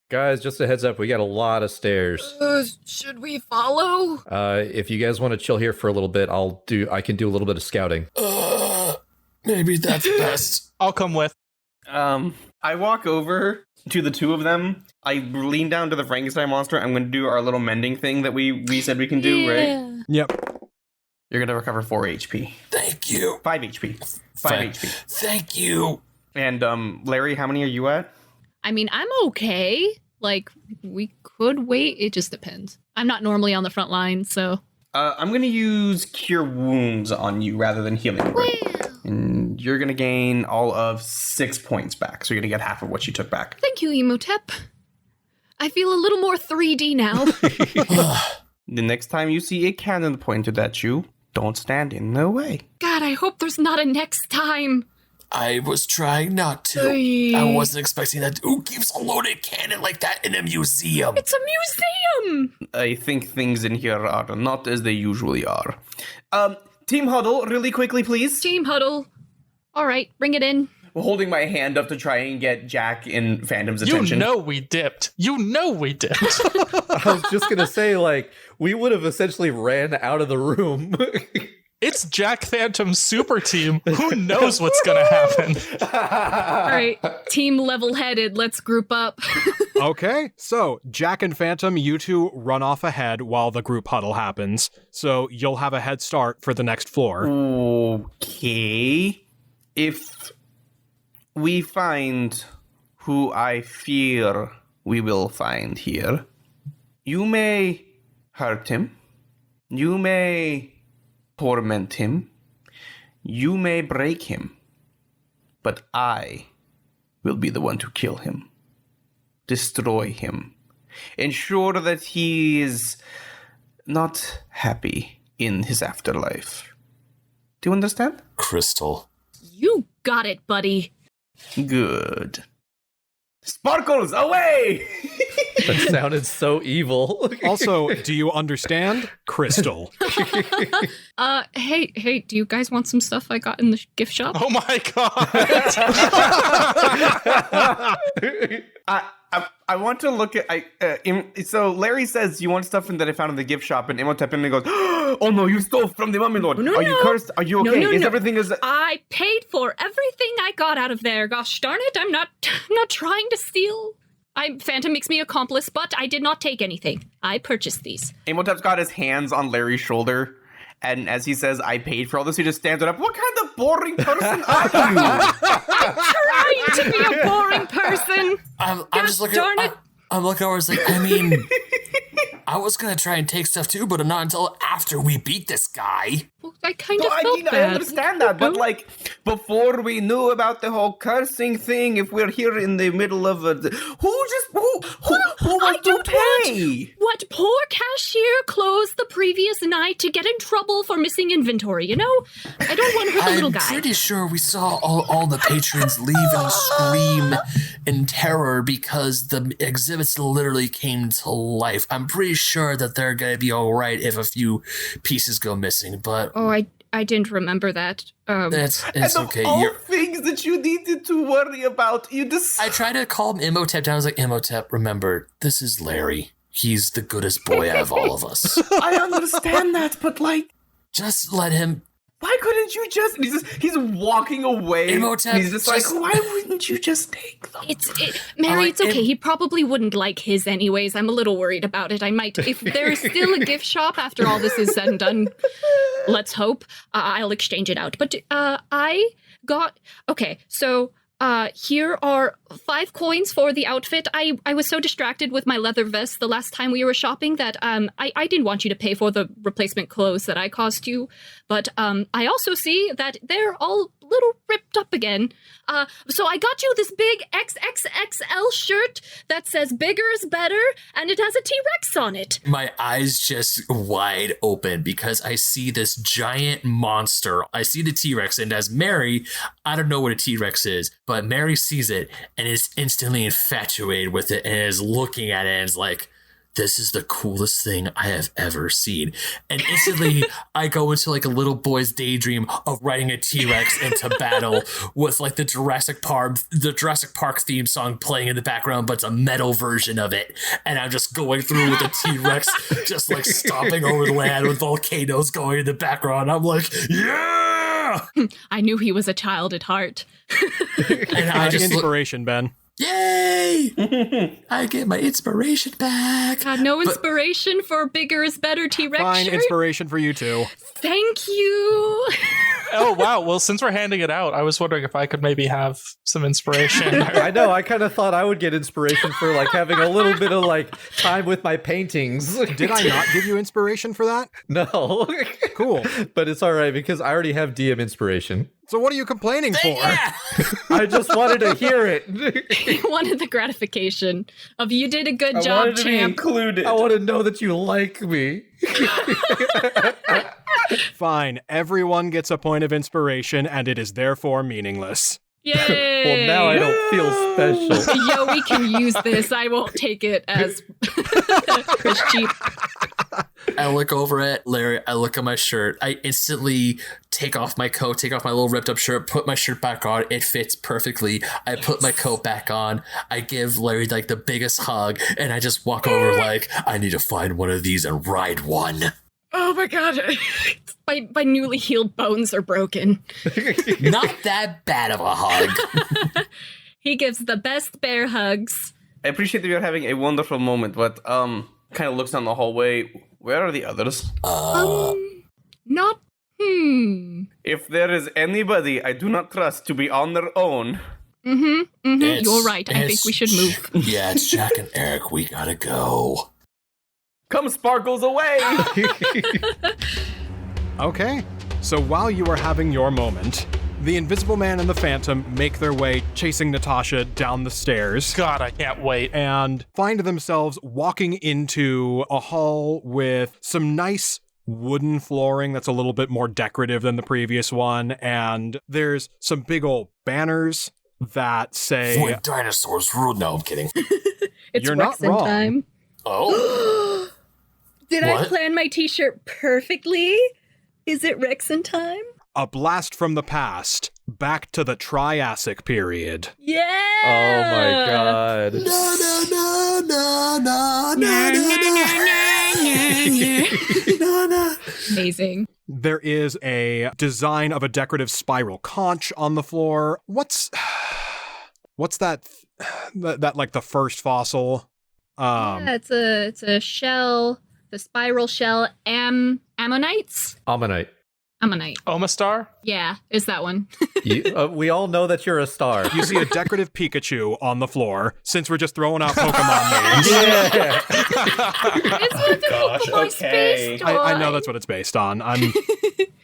Speaker 2: Guys, just a heads up, we got a lot of stairs.
Speaker 4: Should we follow?
Speaker 2: If you guys want to chill here for a little bit, I can do a little bit of scouting.
Speaker 7: Maybe that's best.
Speaker 8: I'll come with.
Speaker 3: I walk over to the two of them. I lean down to the Frankenstein monster. I'm going to do our little mending thing that we said we can do, right?
Speaker 6: Yep.
Speaker 3: You're going to recover 4 HP.
Speaker 7: Thank you.
Speaker 3: 5 HP. 5 HP.
Speaker 7: Thank you.
Speaker 3: And, Larry, how many are you at?
Speaker 4: I mean, I'm okay. Like, we could wait. It just depends. I'm not normally on the front line, so.
Speaker 3: I'm going to use Cure Wounds on you rather than Healing Word. And you're going to gain all of 6 points back. So you're going to get half of what you took back.
Speaker 4: Thank you, Imhotep. I feel a little more 3D now.
Speaker 3: The next time you see a cannon pointed at you, don't stand in the way.
Speaker 4: God, I hope there's not a next time.
Speaker 7: I was trying not to. I wasn't expecting that. Who keeps a loaded cannon like that in a museum?
Speaker 4: It's a museum!
Speaker 3: I think things in here are not as they usually are. Team huddle, really quickly, please.
Speaker 4: Team huddle. All right, bring it in.
Speaker 3: Holding my hand up to try and get Jack and Phantom's attention.
Speaker 8: You know we dipped. I
Speaker 2: was just going to say, like, we would have essentially ran out of the room.
Speaker 8: It's Jack Phantom's super team. Who knows what's going to happen?
Speaker 4: All right, team level-headed. Let's group up.
Speaker 6: Okay, so Jack and Phantom, you two run off ahead while the group huddle happens. So you'll have a head start for the next floor.
Speaker 3: Okay. If we find who I fear we will find here, you may hurt him. You may torment him. You may break him. But I will be the one to kill him. Destroy him. Ensure that he is not happy in his afterlife. Do you understand?
Speaker 7: Crystal.
Speaker 4: You got it, buddy.
Speaker 3: Good. Sparkles, away!
Speaker 2: That sounded so evil.
Speaker 6: Also, do you understand? Crystal.
Speaker 4: Hey, do you guys want some stuff I got in the gift shop?
Speaker 8: Oh my god!
Speaker 3: I want to look at so Larry says you want stuff that I found in the gift shop, and Imhotep goes, "Oh no, you stole from the mummy lord.
Speaker 4: No,
Speaker 3: Are you cursed? Are you okay?
Speaker 4: No,
Speaker 3: is everything as
Speaker 4: I paid for everything I got out of there. Gosh darn it, I'm not trying to steal. Phantom makes me accomplice, but I did not take anything. I purchased these."
Speaker 3: Imhotep's got his hands on Larry's shoulder, and as he says, "I paid for all this," he just stands up. What kind of boring person are you?
Speaker 4: Trying to be a boring person.
Speaker 7: I'm just looking.
Speaker 4: Darn it.
Speaker 7: I'm looking over. It's like, I mean, I was gonna try and take stuff too, but not until after we beat this guy.
Speaker 4: Well, I kind of felt bad.
Speaker 3: I understand that, but like before we knew about the whole cursing thing, if we're here in the middle of who was to pay?
Speaker 4: What poor cashier closed the previous night to get in trouble for missing inventory? You know, I don't want to hurt the little guy.
Speaker 7: I'm pretty sure we saw all the patrons leave and scream in terror because the exhibits literally came to life. I'm pretty sure that they're gonna be all right if a few pieces go missing, but
Speaker 4: oh, I didn't remember that.
Speaker 7: It's okay.
Speaker 3: All things that you needed to worry about,
Speaker 7: I tried to calm Imhotep down. I was like, Imhotep, remember, this is Larry. He's the goodest boy out of all of us.
Speaker 3: I understand that, but like,
Speaker 7: just let him.
Speaker 3: Why couldn't you just? He's walking away.
Speaker 7: Imhotep,
Speaker 3: he's just like, why wouldn't you just take them?
Speaker 4: Mary, it's okay. He probably wouldn't like his anyways. I'm a little worried about it. I might, if there's still a gift shop after all this is said and done, let's hope, I'll exchange it out. But so here are 5 coins for the outfit. I was so distracted with my leather vest the last time we were shopping that I didn't want you to pay for the replacement clothes that I cost you. But I also see that they're all a little ripped up again. So I got you this big XXXL shirt that says bigger is better, and it has a T-Rex on it.
Speaker 7: My eyes just wide open because I see this giant monster. I see the T-Rex, and as Mary, I don't know what a T-Rex is, but Mary sees it and is instantly infatuated with it and is looking at it and is like, this is the coolest thing I have ever seen. And instantly I go into like a little boy's daydream of riding a T-Rex into battle with like the Jurassic Park theme song playing in the background, but it's a metal version of it. And I'm just going through with a T-Rex, just like stomping over the land with volcanoes going in the background. I'm like, yeah!
Speaker 4: I knew he was a child at heart.
Speaker 7: And I just
Speaker 6: inspiration, Ben.
Speaker 7: Yay! I get my inspiration back.
Speaker 4: God, no inspiration for bigger is better T-Rex
Speaker 6: Fine,
Speaker 4: shirt?
Speaker 6: inspiration for you too.
Speaker 4: Thank you.
Speaker 8: Oh, wow. Well, since we're handing it out, I was wondering if I could maybe have some inspiration.
Speaker 2: I know. I kind of thought I would get inspiration for like having a little bit of like time with my paintings.
Speaker 6: Did I not give you inspiration for that?
Speaker 2: No.
Speaker 6: Cool.
Speaker 2: But it's all right because I already have DM inspiration.
Speaker 6: So what are you complaining for?
Speaker 7: Yeah.
Speaker 2: I just wanted to hear it.
Speaker 4: He wanted the gratification of you did a good
Speaker 3: I
Speaker 4: job,
Speaker 3: wanted to be
Speaker 4: champ.
Speaker 3: included.
Speaker 2: I want to know that you like me.
Speaker 6: Fine, everyone gets a point of inspiration, and it is therefore meaningless.
Speaker 4: Yay!
Speaker 2: Well, now I don't feel special.
Speaker 4: Yo, we can use this. I won't take it as cheap.
Speaker 7: I look over at Larry. I look at my shirt. I instantly take off my coat, take off my little ripped up shirt, put my shirt back on. It fits perfectly. I put my coat back on. I give Larry like the biggest hug, and I just walk over like, I need to find one of these and ride one.
Speaker 4: Oh my god. My newly healed bones are broken.
Speaker 7: Not that bad of a hug.
Speaker 4: He gives the best bear hugs.
Speaker 3: I appreciate that you're having a wonderful moment, but kind of looks down the hallway. Where are the others?
Speaker 4: Not.
Speaker 3: If there is anybody I do not trust to be on their own.
Speaker 4: You're right. I think we should move.
Speaker 7: Yeah, it's Jack and Erik. We gotta go.
Speaker 3: Come sparkles away!
Speaker 6: Okay, so while you are having your moment, the Invisible Man and the Phantom make their way chasing Natasha down the stairs.
Speaker 8: God, I can't wait.
Speaker 6: And find themselves walking into a hall with some nice wooden flooring that's a little bit more decorative than the previous one, and there's some big old banners that say...
Speaker 7: When dinosaurs rule. No, I'm kidding.
Speaker 4: It's
Speaker 6: You're not
Speaker 4: Rexen
Speaker 6: wrong.
Speaker 4: time.
Speaker 7: Oh?
Speaker 4: Did I
Speaker 7: What?
Speaker 4: plan my t-shirt perfectly? Is it Rexen time?
Speaker 6: A blast from the past, back to the Triassic period.
Speaker 4: Yeah!
Speaker 2: Oh my god.
Speaker 4: Amazing.
Speaker 6: There is a design of a decorative spiral conch on the floor. What's that like the first fossil?
Speaker 4: Yeah, it's a shell, the spiral shell, ammonites?
Speaker 2: Ammonite.
Speaker 4: Ammonite.
Speaker 8: Omastar?
Speaker 4: Yeah, is that one.
Speaker 2: We all know that you're a star.
Speaker 6: You see a decorative Pikachu on the floor, since we're just throwing out Pokemon names.
Speaker 2: Yeah.
Speaker 4: It's with the Pokemon
Speaker 3: okay.
Speaker 4: space
Speaker 6: I know
Speaker 4: toy.
Speaker 6: that's what it's based on.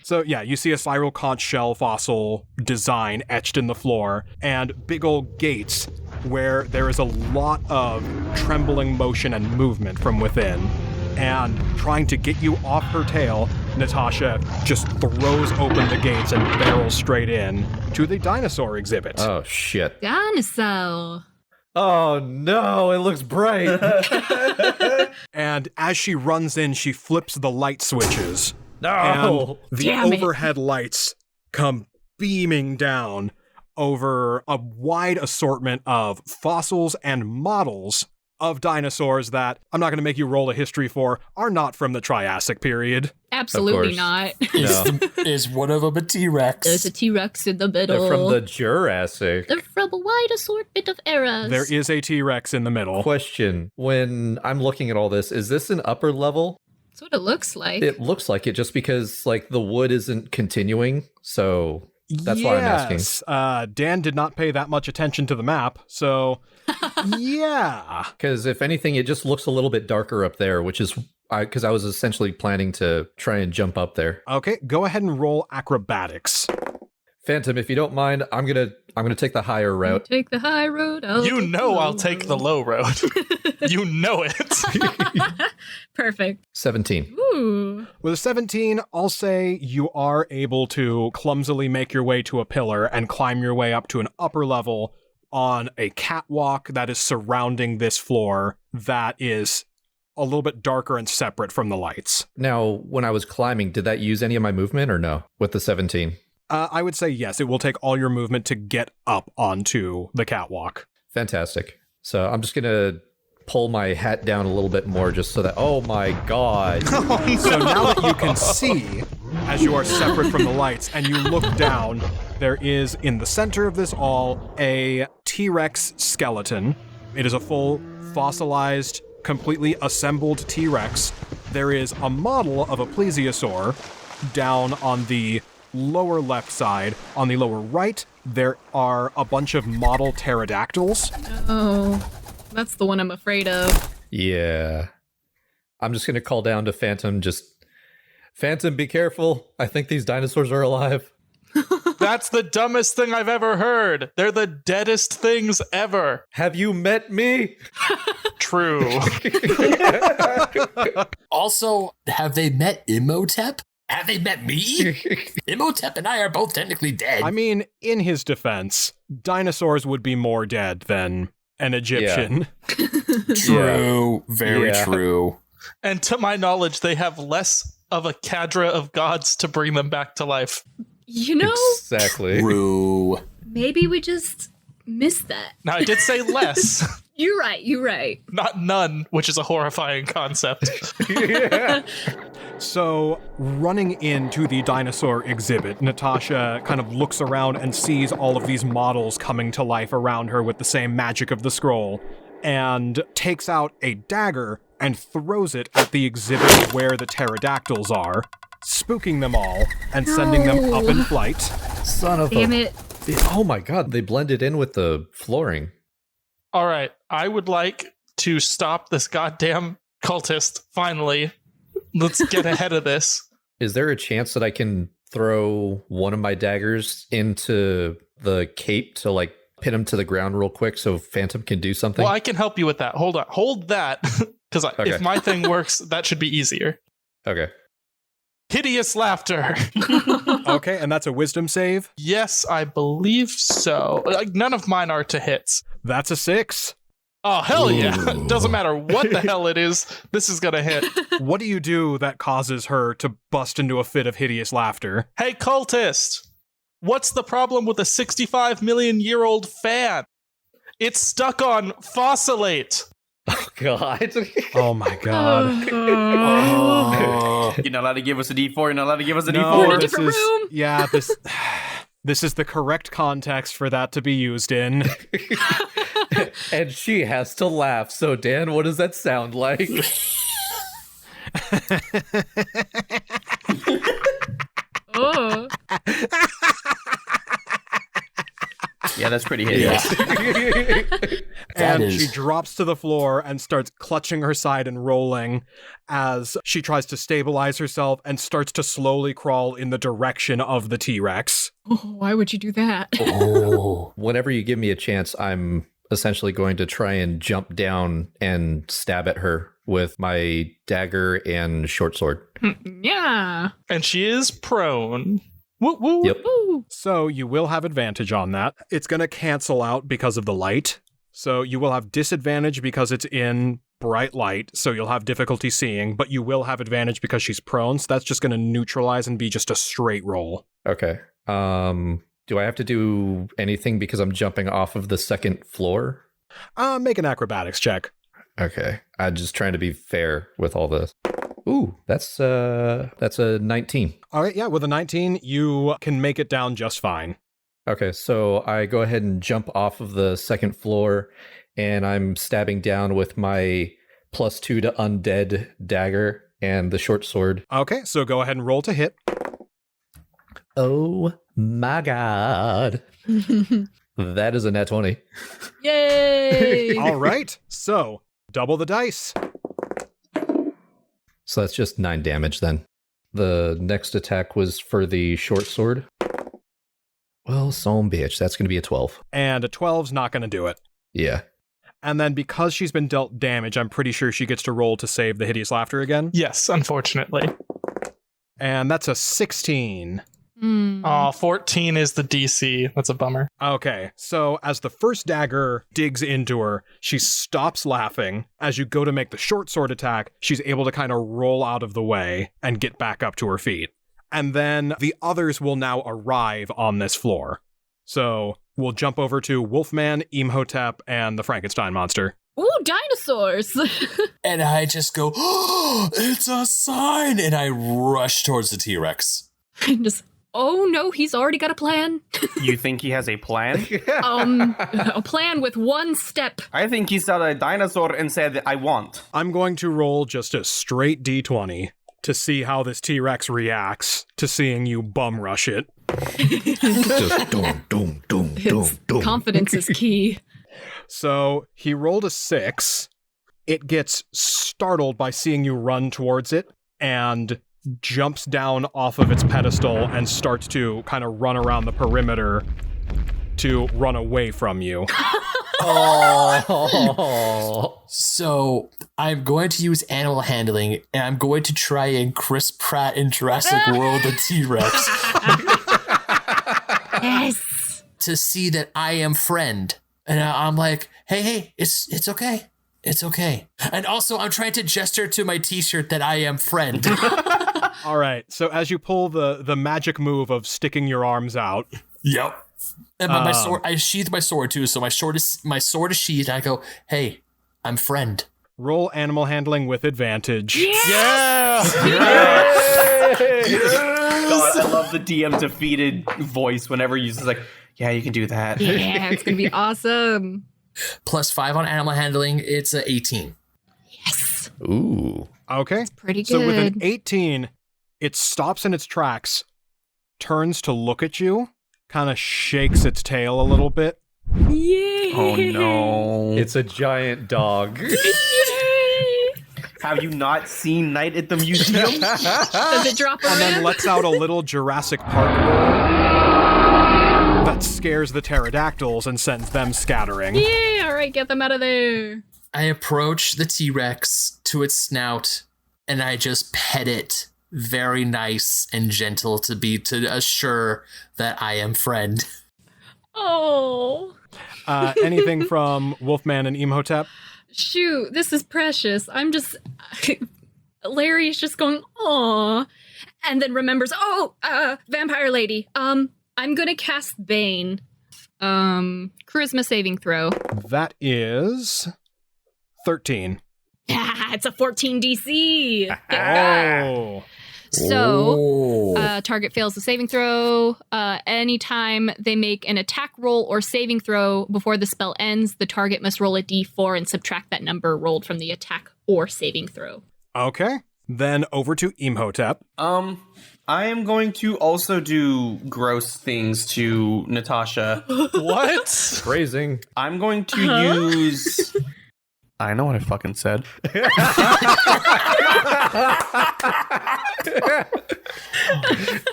Speaker 6: So yeah, you see a spiral conch shell fossil design etched in the floor, and big old gates where there is a lot of trembling motion and movement from within. And trying to get you off her tail, Natasha just throws open the gates and barrels straight in to the dinosaur exhibit.
Speaker 2: Oh, shit.
Speaker 4: Dinosaur.
Speaker 2: Oh, no, it looks bright.
Speaker 6: And as she runs in, she flips the light switches.
Speaker 2: No.
Speaker 6: And the
Speaker 4: Damn it.
Speaker 6: overhead lights come beaming down over a wide assortment of fossils and models of dinosaurs that, I'm not going to make you roll a history for, are not from the Triassic period.
Speaker 4: Absolutely
Speaker 2: course.
Speaker 4: not.
Speaker 7: Is one of them a T-Rex?
Speaker 4: There's a T-Rex in the middle.
Speaker 2: They're from the Jurassic.
Speaker 4: They're from a wide assortment of eras.
Speaker 6: There is a T-Rex in the middle.
Speaker 2: Question. When I'm looking at all this, is this an upper level?
Speaker 4: That's what it looks like.
Speaker 2: It looks like it just because like the wood isn't continuing. So that's why I'm asking.
Speaker 6: Yes, Dan did not pay that much attention to the map, so yeah.
Speaker 2: Because if anything, it just looks a little bit darker up there, which is because I was essentially planning to try and jump up there.
Speaker 6: Okay, go ahead and roll acrobatics.
Speaker 2: Phantom, if you don't mind, I'm gonna take the higher route.
Speaker 4: Take the high road.
Speaker 8: You know I'll take the low road. You know it.
Speaker 4: Perfect.
Speaker 2: 17.
Speaker 4: Ooh.
Speaker 6: With a 17, I'll say you are able to clumsily make your way to a pillar and climb your way up to an upper level on a catwalk that is surrounding this floor that is a little bit darker and separate from the lights.
Speaker 2: Now, when I was climbing, did that use any of my movement or no with the 17?
Speaker 6: I would say yes. It will take all your movement to get up onto the catwalk.
Speaker 2: Fantastic. So I'm just going to pull my hat down a little bit more just so that, oh my God.
Speaker 6: So now that you can see, as you are separate from the lights, and you look down, there is, in the center of this all, a T-Rex skeleton. It is a full, fossilized, completely assembled T-Rex. There is a model of a plesiosaur down on the lower left side. On the lower right, there are a bunch of model pterodactyls.
Speaker 4: Oh, that's the one I'm afraid of.
Speaker 2: Yeah. I'm just going to call down to Phantom, Phantom, be careful. I think these dinosaurs are alive.
Speaker 8: That's the dumbest thing I've ever heard. They're the deadest things ever.
Speaker 2: Have you met me?
Speaker 8: True.
Speaker 7: Also, have they met Imhotep? Have they met me? Imhotep and I are both technically dead.
Speaker 6: I mean, in his defense, dinosaurs would be more dead than an Egyptian.
Speaker 2: Yeah.
Speaker 7: True. Very true.
Speaker 8: And to my knowledge, they have less of a cadre of gods to bring them back to life.
Speaker 4: You know,
Speaker 2: Exactly.
Speaker 7: True.
Speaker 4: maybe we just missed that.
Speaker 8: Now, I did say less,
Speaker 4: You're right.
Speaker 8: not none, which is a horrifying concept.
Speaker 6: So, running into the dinosaur exhibit, Natasha kind of looks around and sees all of these models coming to life around her with the same magic of the scroll, and takes out a dagger and throws it at the exhibit where the pterodactyls are, spooking them all and sending them up in flight.
Speaker 2: Son of
Speaker 4: Damn
Speaker 2: a...
Speaker 4: it.
Speaker 2: Oh my God, they blended in with the flooring.
Speaker 8: All right, I would like to stop this goddamn cultist, finally. Let's get ahead of this.
Speaker 2: Is there a chance that I can throw one of my daggers into the cape to like pin him to the ground real quick so Phantom can do something?
Speaker 8: Well, I can help you with that. Hold on. Hold that. Because if my thing works, that should be easier.
Speaker 2: Okay.
Speaker 8: Hideous laughter.
Speaker 6: Okay, and that's a wisdom save.
Speaker 8: Yes, I believe so. Like, none of mine are to hits.
Speaker 6: That's a 6.
Speaker 8: Oh, hell yeah. Doesn't matter what the hell it is, this is gonna hit.
Speaker 6: What do you do that causes her to bust into a fit of hideous laughter?
Speaker 8: Hey, cultist! What's the problem with a 65 million year old fan? It's stuck on fossilate.
Speaker 2: Oh, God.
Speaker 6: Oh my God.
Speaker 3: You're not allowed to give us a D4. You're not allowed to give us a
Speaker 6: No,
Speaker 3: D4.
Speaker 4: a different room.
Speaker 6: Yeah, this is the correct context for that to be used in.
Speaker 2: And she has to laugh. So, Dan, what does that sound like?
Speaker 4: Oh.
Speaker 3: Yeah, that's pretty hideous.
Speaker 6: And she drops to the floor and starts clutching her side and rolling as she tries to stabilize herself and starts to slowly crawl in the direction of the T-Rex.
Speaker 4: Oh, why would you do that?
Speaker 7: Oh.
Speaker 2: Whenever you give me a chance, I'm essentially going to try and jump down and stab at her with my dagger and short sword.
Speaker 4: Yeah.
Speaker 8: And she is prone. Woo woo.
Speaker 2: Yep.
Speaker 4: Ooh.
Speaker 6: So you will have advantage on that. It's going to cancel out because of the light. So you will have disadvantage because it's in bright light, so you'll have difficulty seeing, but you will have advantage because she's prone, so that's just going to neutralize and be just a straight roll.
Speaker 2: Okay. Do I have to do anything because I'm jumping off of the second floor?
Speaker 6: Make an acrobatics check.
Speaker 2: Okay. I'm just trying to be fair with all this. Ooh, that's a 19.
Speaker 6: All right, yeah, with a 19, you can make it down just fine.
Speaker 2: Okay, so I go ahead and jump off of the second floor, and I'm stabbing down with my +2 to undead dagger and the short sword.
Speaker 6: Okay, so go ahead and roll to hit.
Speaker 2: Oh my God. That is a nat 20.
Speaker 4: Yay.
Speaker 6: All right, so double the dice.
Speaker 2: So that's just 9 damage then. The next attack was for the short sword. Well, son bitch, that's going to be a 12.
Speaker 6: And a 12's not going to do it.
Speaker 2: Yeah.
Speaker 6: And then because she's been dealt damage, I'm pretty sure she gets to roll to save the hideous laughter again.
Speaker 8: Yes, unfortunately.
Speaker 6: And that's a 16.
Speaker 8: Aw, 14 is the DC. That's a bummer.
Speaker 6: Okay, so as the first dagger digs into her, she stops laughing. As you go to make the short sword attack, she's able to kind of roll out of the way and get back up to her feet. And then the others will now arrive on this floor. So we'll jump over to Wolfman, Imhotep, and the Frankenstein monster.
Speaker 4: Ooh, dinosaurs!
Speaker 7: And I just go, oh, it's a sign! And I rush towards the T-Rex.
Speaker 4: Just, oh no, he's already got a plan.
Speaker 3: You think he has a plan?
Speaker 4: A plan with one step.
Speaker 3: I think he saw a dinosaur and said, I want.
Speaker 6: I'm going to roll just a straight D20 to see how this T-Rex reacts to seeing you bum rush it.
Speaker 2: Just doom.
Speaker 4: Confidence is key.
Speaker 6: So he rolled a 6. It gets startled by seeing you run towards it and jumps down off of its pedestal and starts to kind of run around the perimeter to run away from you.
Speaker 2: Oh.
Speaker 7: So I'm going to use animal handling, and I'm going to try and Chris Pratt in Jurassic World the T-Rex.
Speaker 4: Yes.
Speaker 7: To see that I am friend. And I'm like, hey, it's okay. It's okay. And also, I'm trying to gesture to my t-shirt that I am friend.
Speaker 6: All right, so as you pull the magic move of sticking your arms out.
Speaker 7: Yep. And my sword, I sheathed my sword too, so my sword is sheathed, and I go, hey, I'm friend.
Speaker 6: Roll animal handling with advantage.
Speaker 8: Yeah!
Speaker 3: God, I love the DM defeated voice whenever he uses like, yeah, you can do that.
Speaker 4: Yeah, it's gonna be awesome.
Speaker 7: Plus 5 on animal handling, it's a 18.
Speaker 4: Yes.
Speaker 2: Ooh.
Speaker 6: Okay.
Speaker 4: Pretty good.
Speaker 6: So with an 18, it stops in its tracks, turns to look at you, kind of shakes its tail a little bit.
Speaker 4: Yay!
Speaker 3: Oh no.
Speaker 2: It's a giant dog.
Speaker 3: Have you not seen Night at the Museum?
Speaker 4: Does it drop
Speaker 6: And then
Speaker 4: around?
Speaker 6: lets out a little Jurassic Park roar that scares the pterodactyls and sends them scattering.
Speaker 4: Yeah, all right, get them out of there.
Speaker 7: I approach the T-Rex to its snout, and I just pet it very nice and gentle to assure that I am friend.
Speaker 4: Oh.
Speaker 6: Anything from Wolfman and Imhotep?
Speaker 4: Shoot, this is precious. I'm just... Larry's just going, aw. And then remembers, vampire lady. I'm gonna cast Bane. Charisma saving throw.
Speaker 6: That is 13.
Speaker 4: Yeah, it's a 14 DC.
Speaker 6: Oh.
Speaker 4: So, target fails the saving throw. Anytime they make an attack roll or saving throw before the spell ends, the target must roll a d4 and subtract that number rolled from the attack or saving throw.
Speaker 6: Okay. Then over to Imhotep.
Speaker 3: I am going to also do gross things to Natasha.
Speaker 8: What?
Speaker 2: Phrasing.
Speaker 3: I'm going to use... I know what I fucking said.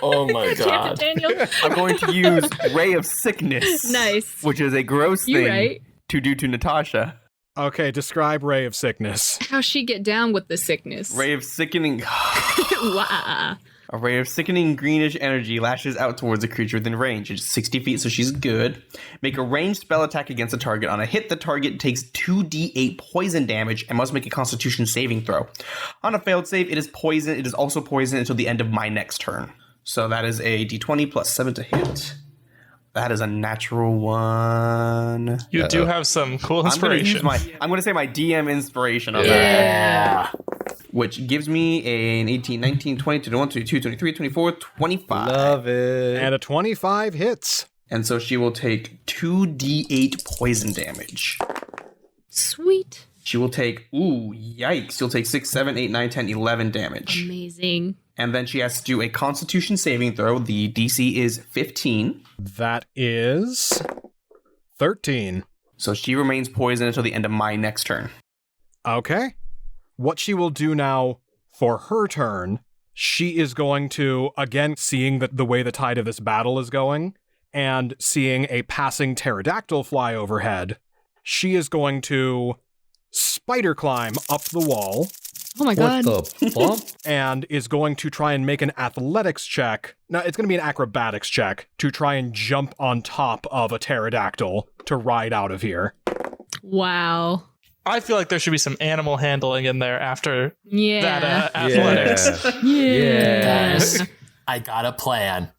Speaker 7: Oh my god.
Speaker 4: Daniel.
Speaker 3: I'm going to use Ray of Sickness.
Speaker 4: Nice.
Speaker 3: Which is a gross
Speaker 4: You
Speaker 3: thing
Speaker 4: right.
Speaker 3: to do to Natasha.
Speaker 6: Okay, describe Ray of Sickness.
Speaker 4: How's she get down with the sickness?
Speaker 3: Ray of sickening...
Speaker 4: Wah.
Speaker 3: A ray of sickening greenish energy lashes out towards a creature within range. It's 60 feet, so she's good. Make a ranged spell attack against a target. On a hit, the target takes 2d8 poison damage and must make a Constitution saving throw. On a failed save, it is poison. It is also poison until the end of my next turn. So that is a d20 plus 7 to hit. That is a natural 1.
Speaker 8: You do have some cool inspiration.
Speaker 3: I'm going to say my DM inspiration on
Speaker 7: Yeah.
Speaker 3: that. Which gives me an 18, 19, 20, 21, 22, 23, 24, 25.
Speaker 2: Love it.
Speaker 6: And a 25 hits.
Speaker 3: And so she will take 2d8 poison damage.
Speaker 4: Sweet.
Speaker 3: She will take, yikes. She'll take 6, 7, 8, 9, 10, 11 damage.
Speaker 4: Amazing.
Speaker 3: And then she has to do a Constitution saving throw. The DC is 15.
Speaker 6: That is 13.
Speaker 3: So she remains poisoned until the end of my next turn.
Speaker 6: Okay. What she will do now for her turn, she is going to, again, seeing the way the tide of this battle is going, and seeing a passing pterodactyl fly overhead, she is going to spider climb up the wall
Speaker 4: Oh my god.
Speaker 2: What the bump?
Speaker 6: and is going to try and make an athletics check. Now, it's going to be an acrobatics check to try and jump on top of a pterodactyl to ride out of here.
Speaker 4: Wow.
Speaker 8: I feel like there should be some animal handling in there after
Speaker 4: Yeah.
Speaker 8: that athletics.
Speaker 4: Yeah.
Speaker 7: Guys, I got a plan.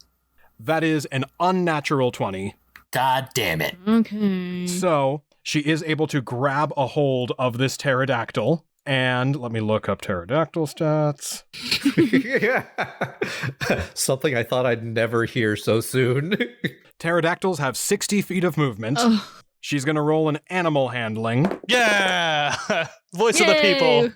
Speaker 6: That is an unnatural 20.
Speaker 7: God damn it.
Speaker 4: Okay.
Speaker 6: So she is able to grab a hold of this pterodactyl. And let me look up pterodactyl stats.
Speaker 2: Something I thought I'd never hear so soon.
Speaker 6: Pterodactyls have 60 feet of movement.
Speaker 4: Oh.
Speaker 6: She's going to roll an animal handling.
Speaker 8: Yeah! Voice of the
Speaker 4: Yay.
Speaker 8: people.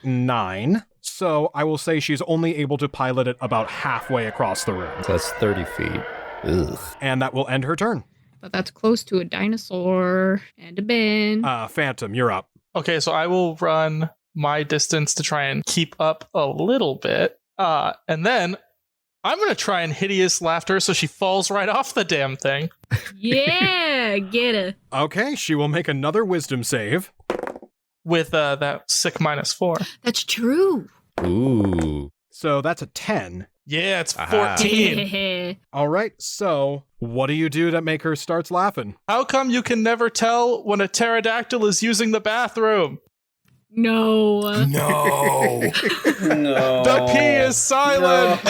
Speaker 6: 9. So I will say she's only able to pilot it about halfway across the room.
Speaker 2: That's 30 feet. Ugh.
Speaker 6: And that will end her turn.
Speaker 4: But that's close to a dinosaur and a bin.
Speaker 6: Phantom, you're up.
Speaker 8: Okay, so I will run my distance to try and keep up a little bit. And then I'm going to try and hideous laughter so she falls right off the damn thing.
Speaker 4: Yeah, get it.
Speaker 6: Okay, she will make another wisdom save.
Speaker 8: With that sick -4.
Speaker 4: That's true.
Speaker 2: Ooh.
Speaker 6: So that's a 10.
Speaker 8: Yeah, it's
Speaker 2: Aha.
Speaker 8: 14.
Speaker 6: All right, so what do you do to make her starts laughing?
Speaker 8: How come you can never tell when a pterodactyl is using the bathroom?
Speaker 4: No.
Speaker 7: No.
Speaker 3: No.
Speaker 8: The P is silent.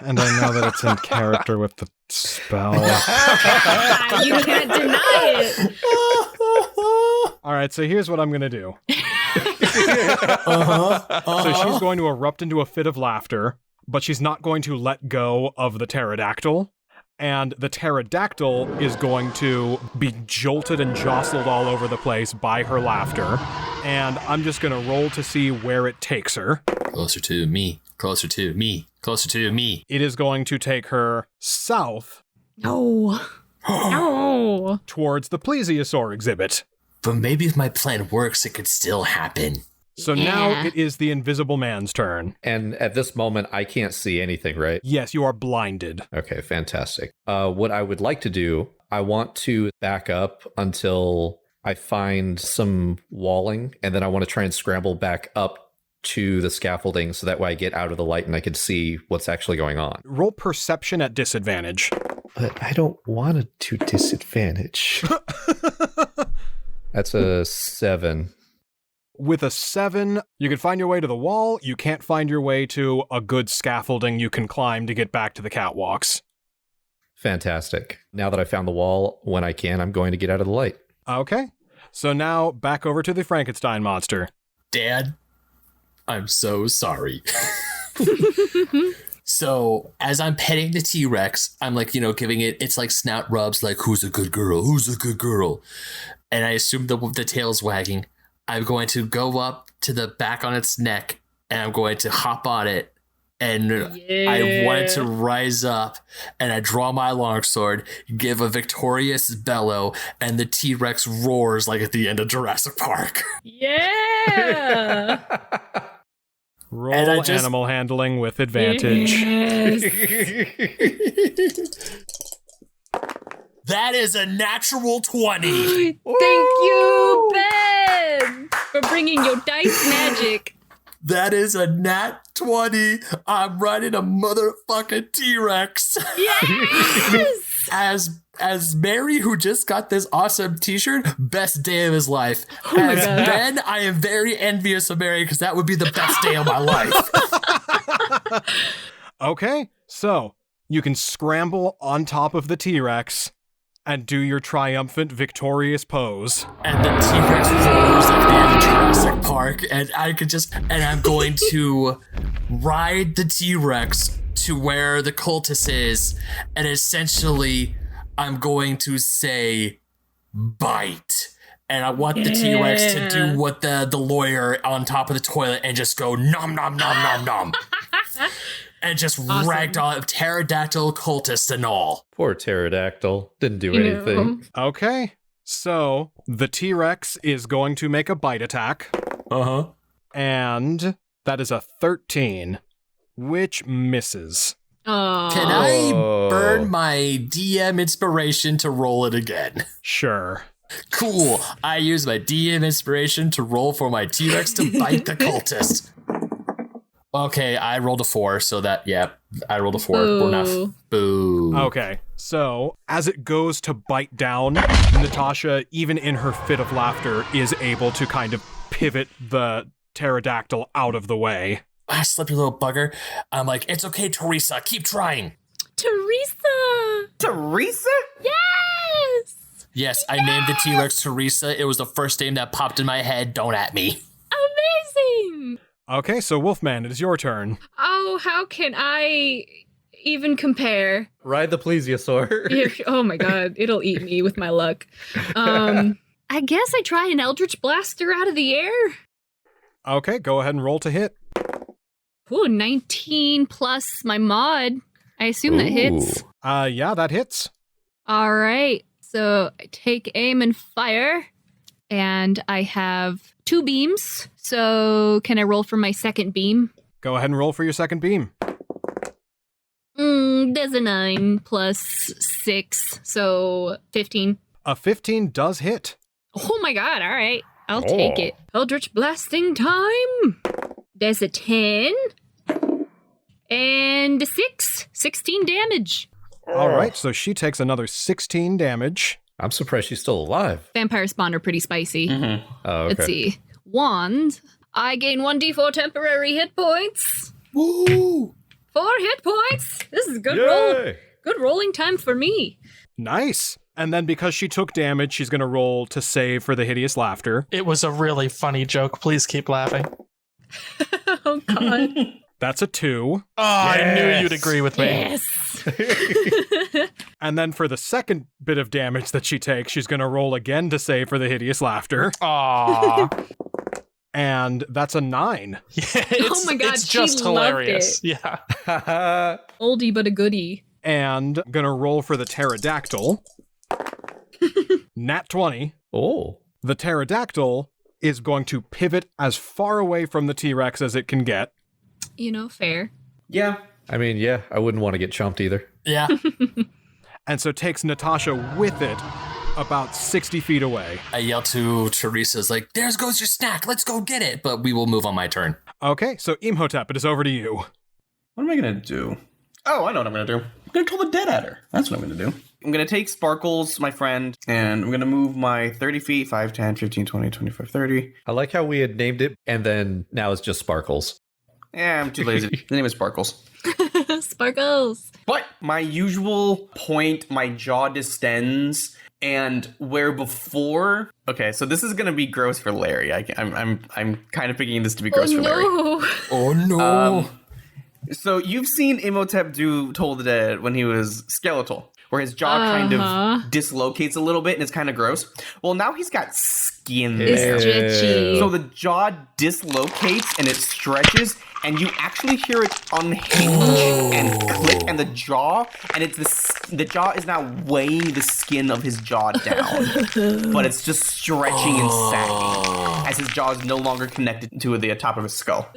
Speaker 6: And I know that it's in character with the spell.
Speaker 4: You can't deny it.
Speaker 6: All right, so here's what I'm going to do. So she's going to erupt into a fit of laughter, but she's not going to let go of the pterodactyl. And the pterodactyl is going to be jolted and jostled all over the place by her laughter. And I'm just going to roll to see where it takes her.
Speaker 7: Closer to me. Closer to me. Closer to me.
Speaker 6: It is going to take her south
Speaker 4: No. No.
Speaker 6: towards the plesiosaur exhibit.
Speaker 7: But maybe if my plan works, it could still happen.
Speaker 6: So
Speaker 4: Yeah.
Speaker 6: now it is the Invisible Man's turn.
Speaker 2: And at this moment, I can't see anything, right?
Speaker 6: Yes, you are blinded.
Speaker 2: Okay, fantastic. What I would like to do, I want to back up until I find some walling, and then I want to try and scramble back up to the scaffolding so that way I get out of the light and I can see what's actually going on.
Speaker 6: Roll perception at disadvantage.
Speaker 2: But I don't want to disadvantage. That's a 7.
Speaker 6: With a 7, you can find your way to the wall. You can't find your way to a good scaffolding you can climb to get back to the catwalks.
Speaker 2: Fantastic. Now that I found the wall, when I can, I'm going to get out of the light.
Speaker 6: Okay. So now back over to the Frankenstein monster.
Speaker 7: Dad, I'm so sorry. So as I'm petting the T-Rex, I'm like, giving it's like snout rubs, like, who's a good girl? Who's a good girl? And I assume the tail's wagging. I'm going to go up to the back on its neck and I'm going to hop on it. And I want it to rise up and I draw my longsword, give a victorious bellow, and the T-Rex roars like at the end of Jurassic Park.
Speaker 4: Yeah.
Speaker 6: Roll
Speaker 7: And I just-
Speaker 6: animal handling with advantage.
Speaker 4: Yes.
Speaker 7: That is a natural 20.
Speaker 4: Thank you, Ben, for bringing your dice magic.
Speaker 7: That is a nat 20. I'm riding a motherfucking T-Rex.
Speaker 4: Yes.
Speaker 7: As Mary, who just got this awesome t-shirt, best day of his life.
Speaker 4: Oh my
Speaker 7: As
Speaker 4: God.
Speaker 7: Ben, I am very envious of Mary because that would be the best day of my life.
Speaker 6: Okay, so you can scramble on top of the T-Rex and do your triumphant, victorious pose.
Speaker 7: And the T-Rex roars like the end of Jurassic Park, and I'm going to ride the T-Rex to where the cultist is, and essentially I'm going to say, bite. And I want the T-Rex to do what the lawyer on top of the toilet and just go nom nom nom nom nom. And just ragdoll it, pterodactyl cultist and all.
Speaker 2: Poor pterodactyl. Didn't do anything.
Speaker 6: Okay, so the T-Rex is going to make a bite attack. And that is a 13, which misses.
Speaker 4: Oh.
Speaker 7: Can I burn my DM inspiration to roll it again?
Speaker 6: Sure.
Speaker 7: Cool. I use my DM inspiration to roll for my T-Rex to bite the cultist. Okay, I rolled a 4, so I rolled a 4. We're not. Boo.
Speaker 6: Okay, so as it goes to bite down, Natasha, even in her fit of laughter, is able to kind of pivot the pterodactyl out of the way.
Speaker 7: I slept, you little bugger. I'm like, it's okay, Teresa. Keep trying.
Speaker 4: Teresa!
Speaker 3: Teresa?
Speaker 4: Yes!
Speaker 7: Yes, I named the T-Rex Teresa. It was the first name that popped in my head. Don't at me.
Speaker 4: Amazing!
Speaker 6: Okay, so Wolfman, it is your turn.
Speaker 4: Oh, how can I even compare?
Speaker 2: Ride the plesiosaur.
Speaker 4: Oh my god, it'll eat me with my luck. I guess I try an Eldritch Blaster out of the air.
Speaker 6: Okay, go ahead and roll to hit.
Speaker 4: Ooh, 19 plus my mod. I assume that hits.
Speaker 6: Yeah, that hits.
Speaker 4: All right. So I take aim and fire, and I have 2 beams. So can I roll for my second beam?
Speaker 6: Go ahead and roll for your second beam.
Speaker 4: There's a 9 plus 6, so 15.
Speaker 6: A 15 does hit.
Speaker 4: Oh my god, all right. I'll take it. Eldritch Blasting time. There's a 10. And a 6. 16 damage.
Speaker 6: All right, so she takes another 16 damage.
Speaker 2: I'm surprised she's still alive.
Speaker 4: Vampire spawn are pretty spicy.
Speaker 2: Oh, okay.
Speaker 4: Let's see. Wand. I gain 1d4 temporary hit points.
Speaker 7: Woo!
Speaker 4: 4 hit points. This is good
Speaker 2: Yay!
Speaker 4: roll. Good rolling time for me.
Speaker 6: Nice. And then because she took damage, she's going to roll to save for the hideous laughter.
Speaker 8: It was a really funny joke. Please keep laughing.
Speaker 4: Oh god.
Speaker 6: That's a 2.
Speaker 8: Oh, I knew you'd agree with me.
Speaker 4: Yes.
Speaker 6: And then for the second bit of damage that she takes, she's going to roll again to save for the hideous laughter.
Speaker 8: Aw.
Speaker 6: And that's a 9.
Speaker 8: Yeah, it's,
Speaker 4: Oh my God,
Speaker 8: it's just
Speaker 4: she loved
Speaker 8: hilarious.
Speaker 4: it.
Speaker 8: Yeah.
Speaker 4: Oldie but a goodie.
Speaker 6: And going to roll for the pterodactyl. Nat 20.
Speaker 2: Oh.
Speaker 6: The pterodactyl is going to pivot as far away from the T-Rex as it can get.
Speaker 4: You know, fair.
Speaker 3: Yeah.
Speaker 2: I mean, yeah, I wouldn't want to get chomped either.
Speaker 7: Yeah.
Speaker 6: And so takes Natasha with it about 60 feet away.
Speaker 7: I yell to Teresa's like, there goes your snack. Let's go get it. But we will move on my turn.
Speaker 6: Okay, so Imhotep, it is over to you.
Speaker 3: What am I going to do? Oh, I know what I'm going to do. I'm going to kill the dead adder. That's what I'm going to do. I'm going to take Sparkles, my friend, and I'm going to move my 30 feet, 5, 10, 15, 20, 25, 30.
Speaker 2: I like how we had named it, and then now it's just Sparkles.
Speaker 3: Yeah, I'm too lazy. The name is Sparkles.
Speaker 4: Sparkles.
Speaker 3: But my usual point, my jaw distends, and where before... Okay, so this is going to be gross for Larry. I'm kind of picking this to be gross for Larry.
Speaker 7: Oh, no.
Speaker 3: So you've seen Imhotep do Toll the Dead when he was skeletal, where his jaw kind of dislocates a little bit and it's kind of gross. Well, now he's got skin there.
Speaker 4: It's stretchy.
Speaker 3: So the jaw dislocates and it stretches, and you actually hear it unhinge and click, and the jaw is now weighing the skin of his jaw down, but it's just stretching and sagging as his jaw is no longer connected to the top of his skull.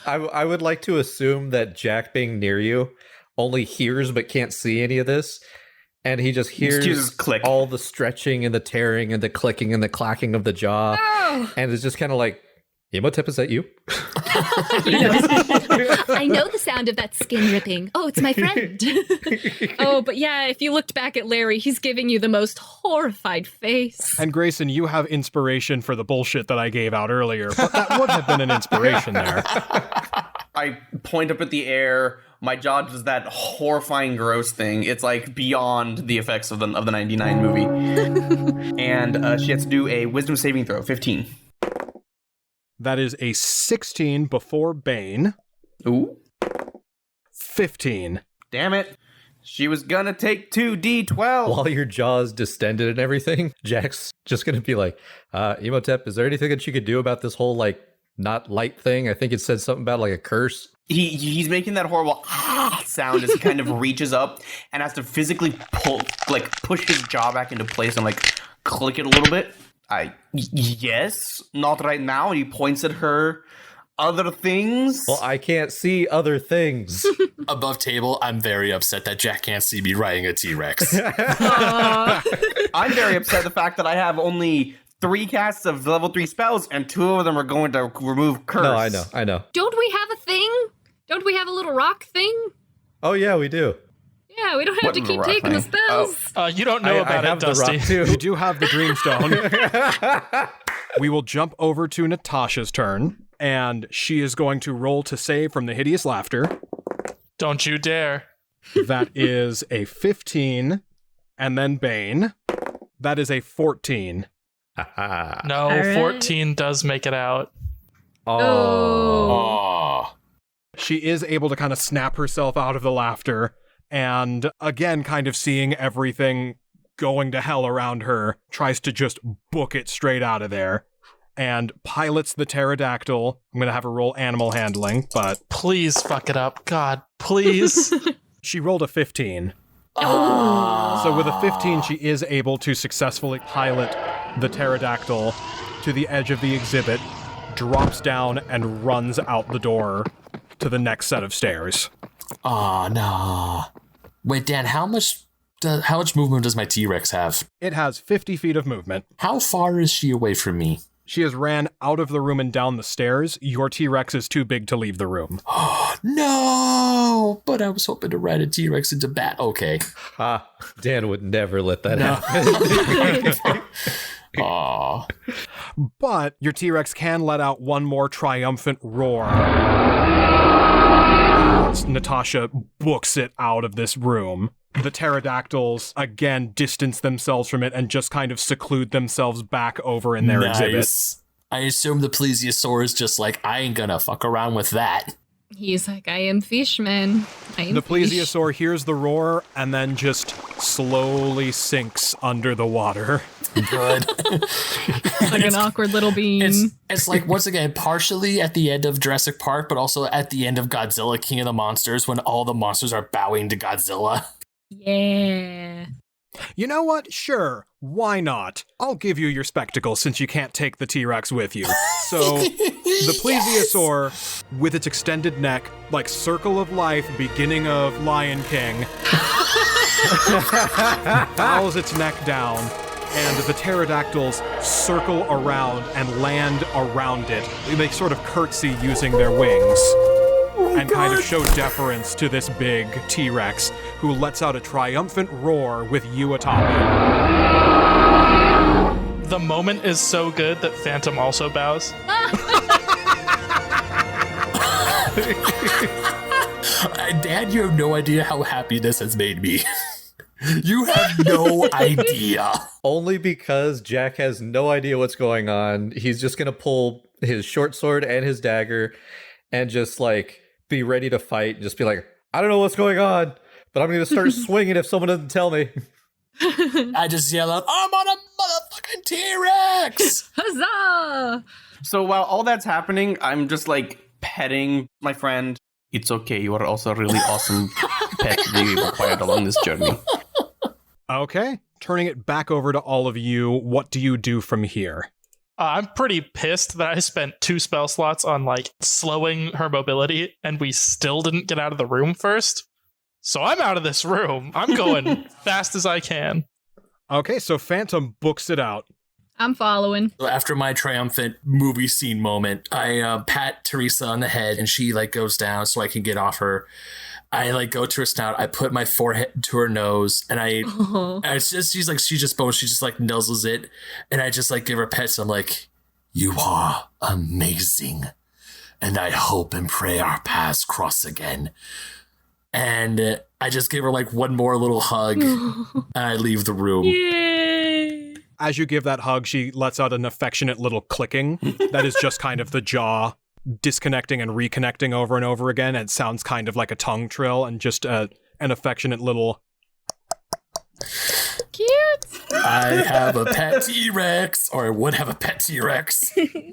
Speaker 2: I would like to assume that Jack being near you only hears but can't see any of this, and he just hears
Speaker 3: click.
Speaker 2: all the stretching and the tearing and the clicking and the clacking of the jaw, and it's just kind of like, Imhotep, is that you?
Speaker 4: I know the sound of that skin ripping. Oh, it's my friend. Oh, but yeah, if you looked back at Larry, he's giving you the most horrified face.
Speaker 6: And Grayson, you have inspiration for the bullshit that I gave out earlier, but that would have been an inspiration there.
Speaker 3: I point up at the air. My jaw does that horrifying gross thing. It's like beyond the effects of the 99 movie. And she has to do a wisdom saving throw, 15.
Speaker 6: That is a 16 before Bane.
Speaker 3: Ooh.
Speaker 6: 15.
Speaker 3: Damn it. She was gonna take 2d12.
Speaker 2: While your jaw is distended and everything, Jack's just going to be like, Imhotep, is there anything that you could do about this whole, like, not light thing? I think it said something about, like, a curse.
Speaker 3: He's making that horrible sound as he kind of reaches up and has to physically push his jaw back into place and, like, click it a little bit. Yes, not right now. And he points at her. other things?
Speaker 2: Well, I can't see other things.
Speaker 7: Above table, I'm very upset that Jack can't see me riding a T-Rex.
Speaker 3: I'm very upset the fact that I have only 3 casts of level 3 spells, and 2 of them are going to remove curse.
Speaker 2: No, I know.
Speaker 4: Don't we have a thing? Don't we have a little rock thing?
Speaker 2: Oh, yeah, we do.
Speaker 4: Yeah, we don't have
Speaker 3: What
Speaker 4: to keep
Speaker 3: rock
Speaker 4: taking the
Speaker 3: thing?
Speaker 4: spells.
Speaker 8: You don't know
Speaker 2: I
Speaker 8: about
Speaker 2: have
Speaker 8: it,
Speaker 2: the
Speaker 8: Dusty.
Speaker 2: rock, too.
Speaker 6: You do have the Dreamstone. We will jump over to Natasha's turn, and she is going to roll to save from the hideous laughter.
Speaker 8: Don't you dare.
Speaker 6: That is a 15, and then Bane. That is a 14.
Speaker 8: No,
Speaker 4: right.
Speaker 8: 14 does make it out.
Speaker 2: Oh.
Speaker 7: Aw.
Speaker 6: She is able to kind of snap herself out of the laughter, and again, kind of seeing everything going to hell around her, tries to just book it straight out of there, and pilots the pterodactyl. I'm going to have her roll animal handling, but
Speaker 8: Please fuck it up. God, please.
Speaker 6: she rolled a 15.
Speaker 7: Ah.
Speaker 6: So with a 15, she is able to successfully pilot the pterodactyl to the edge of the exhibit, drops down, and runs out the door to the next set of stairs.
Speaker 7: Aw, nah. Wait, Dan, how much movement does my T-Rex have?
Speaker 6: It has 50 feet of movement.
Speaker 7: How far is she away from me?
Speaker 6: She has ran out of the room and down the stairs. Your T-Rex is too big to leave the room.
Speaker 7: No! But I was hoping to ride a T-Rex into bat. Okay.
Speaker 2: Dan would never let that happen.
Speaker 7: Aw.
Speaker 6: But your T-Rex can let out one more triumphant roar. Natasha books it out of this room. The pterodactyls again distance themselves from it and just kind of seclude themselves back over in their exhibit.
Speaker 7: I assume the plesiosaur is just like, I ain't gonna fuck around with that.
Speaker 4: He's like, I am fishman. I am
Speaker 6: The
Speaker 4: fish.
Speaker 6: plesiosaur hears the roar and then just slowly sinks under the water.
Speaker 7: Good.
Speaker 4: Like an awkward little bean.
Speaker 7: It's like, once again, partially at the end of Jurassic Park, but also at the end of Godzilla, King of the Monsters, when all the monsters are bowing to Godzilla.
Speaker 4: Yeah.
Speaker 6: You know what? Sure. Why not? I'll give you your spectacles since you can't take the T-Rex with you. So the plesiosaur, with its extended neck, like Circle of Life, beginning of Lion King, bows its neck down, and the pterodactyls circle around and land around it. They sort of curtsy using their wings. And kind of show deference to this big T-Rex, who lets out a triumphant roar with you atop it.
Speaker 8: The moment is so good that Phantom also bows.
Speaker 7: Dad, you have no idea how happy this has made me. You have no idea.
Speaker 2: Only because Jack has no idea what's going on. He's just going to pull his short sword and his dagger and just like be ready to fight and just be like, I don't know what's going on, but I'm going to start swinging if someone doesn't tell me.
Speaker 7: I just yell out, I'm on a motherfucking T-Rex!
Speaker 4: Huzzah!
Speaker 3: So while all that's happening, I'm just like petting my friend. It's okay, you are also a really awesome pet we acquired along this journey.
Speaker 6: Okay, turning it back over to all of you, what do you do from here?
Speaker 8: I'm pretty pissed that I spent 2 spell slots on like slowing her mobility and we still didn't get out of the room first. So I'm out of this room. I'm going fast as I can.
Speaker 6: Okay, so Phantom books it out.
Speaker 4: I'm following.
Speaker 7: So after my triumphant movie scene moment, I pat Teresa on the head and she like goes down so I can get off her. I like go to her snout. I put my forehead to her nose, and it's just she just bones. She just like nuzzles it, and I just like give her pets. I'm like, you are amazing, and I hope and pray our paths cross again. And I just give her like one more little hug, and I leave the room.
Speaker 4: Yay!
Speaker 6: As you give that hug, she lets out an affectionate little clicking. That is just kind of the jaw disconnecting and reconnecting over and over again. And it sounds kind of like a tongue trill and just an affectionate little...
Speaker 4: Cute!
Speaker 7: I have a pet T-Rex, or I would have a pet T-Rex.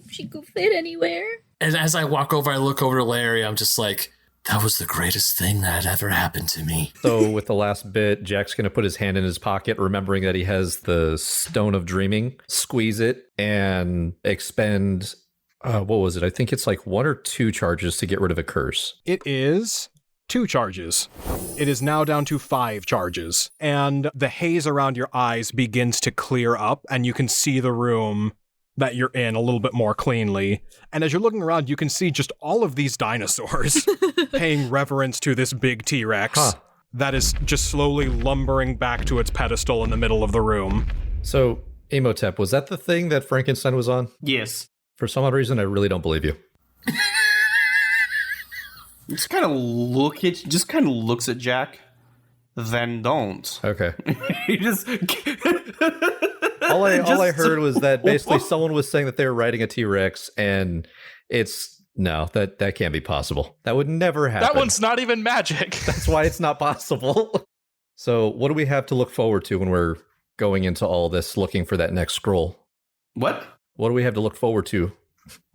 Speaker 4: She could fit anywhere.
Speaker 7: And as I walk over, I look over to Larry. I'm just like, that was the greatest thing that had ever happened to me.
Speaker 2: So with the last bit, Jack's going to put his hand in his pocket, remembering that he has the Stone of Dreaming, squeeze it, and expend What was it? I think it's like 1 or 2 charges to get rid of a curse.
Speaker 6: It is 2 charges. It is now down to 5 charges. And the haze around your eyes begins to clear up, and you can see the room that you're in a little bit more cleanly. And as you're looking around, you can see just all of these dinosaurs paying reverence to this big T-Rex that is just slowly lumbering back to its pedestal in the middle of the room.
Speaker 2: So, Imhotep, was that the thing that Frankenstein was on?
Speaker 3: Yes.
Speaker 2: For some odd reason, I really don't believe you.
Speaker 3: Just kind of looks at Jack, then don't.
Speaker 2: Okay.
Speaker 3: He just...
Speaker 2: All I heard was that basically someone was saying that they were riding a T-Rex, and that can't be possible. That would never happen.
Speaker 8: That one's not even magic.
Speaker 2: That's why it's not possible. So what do we have to look forward to when we're going into all this, looking for that next scroll?
Speaker 3: What?
Speaker 2: What do we have to look forward to?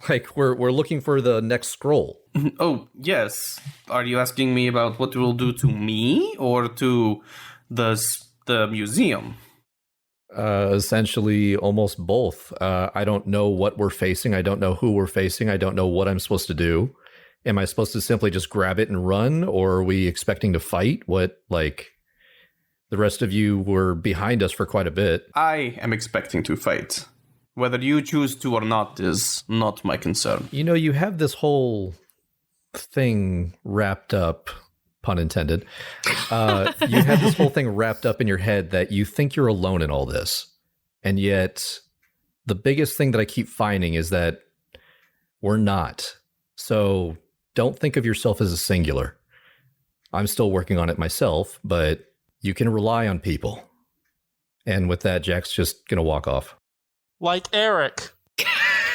Speaker 2: Like, we're looking for the next scroll.
Speaker 3: Oh, yes. Are you asking me about what it will do to me or to the museum?
Speaker 2: Essentially, almost both. I don't know what we're facing. I don't know who we're facing. I don't know what I'm supposed to do. Am I supposed to simply just grab it and run, or are we expecting to fight? The rest of you were behind us for quite a bit.
Speaker 3: I am expecting to fight. Whether you choose to or not is not my concern.
Speaker 2: You know, you have this whole thing wrapped up, pun intended. You have this whole thing wrapped up in your head that you think you're alone in all this. And yet, the biggest thing that I keep finding is that we're not. So don't think of yourself as a singular. I'm still working on it myself, but you can rely on people. And with that, Jack's just going to walk off.
Speaker 8: Like Erik.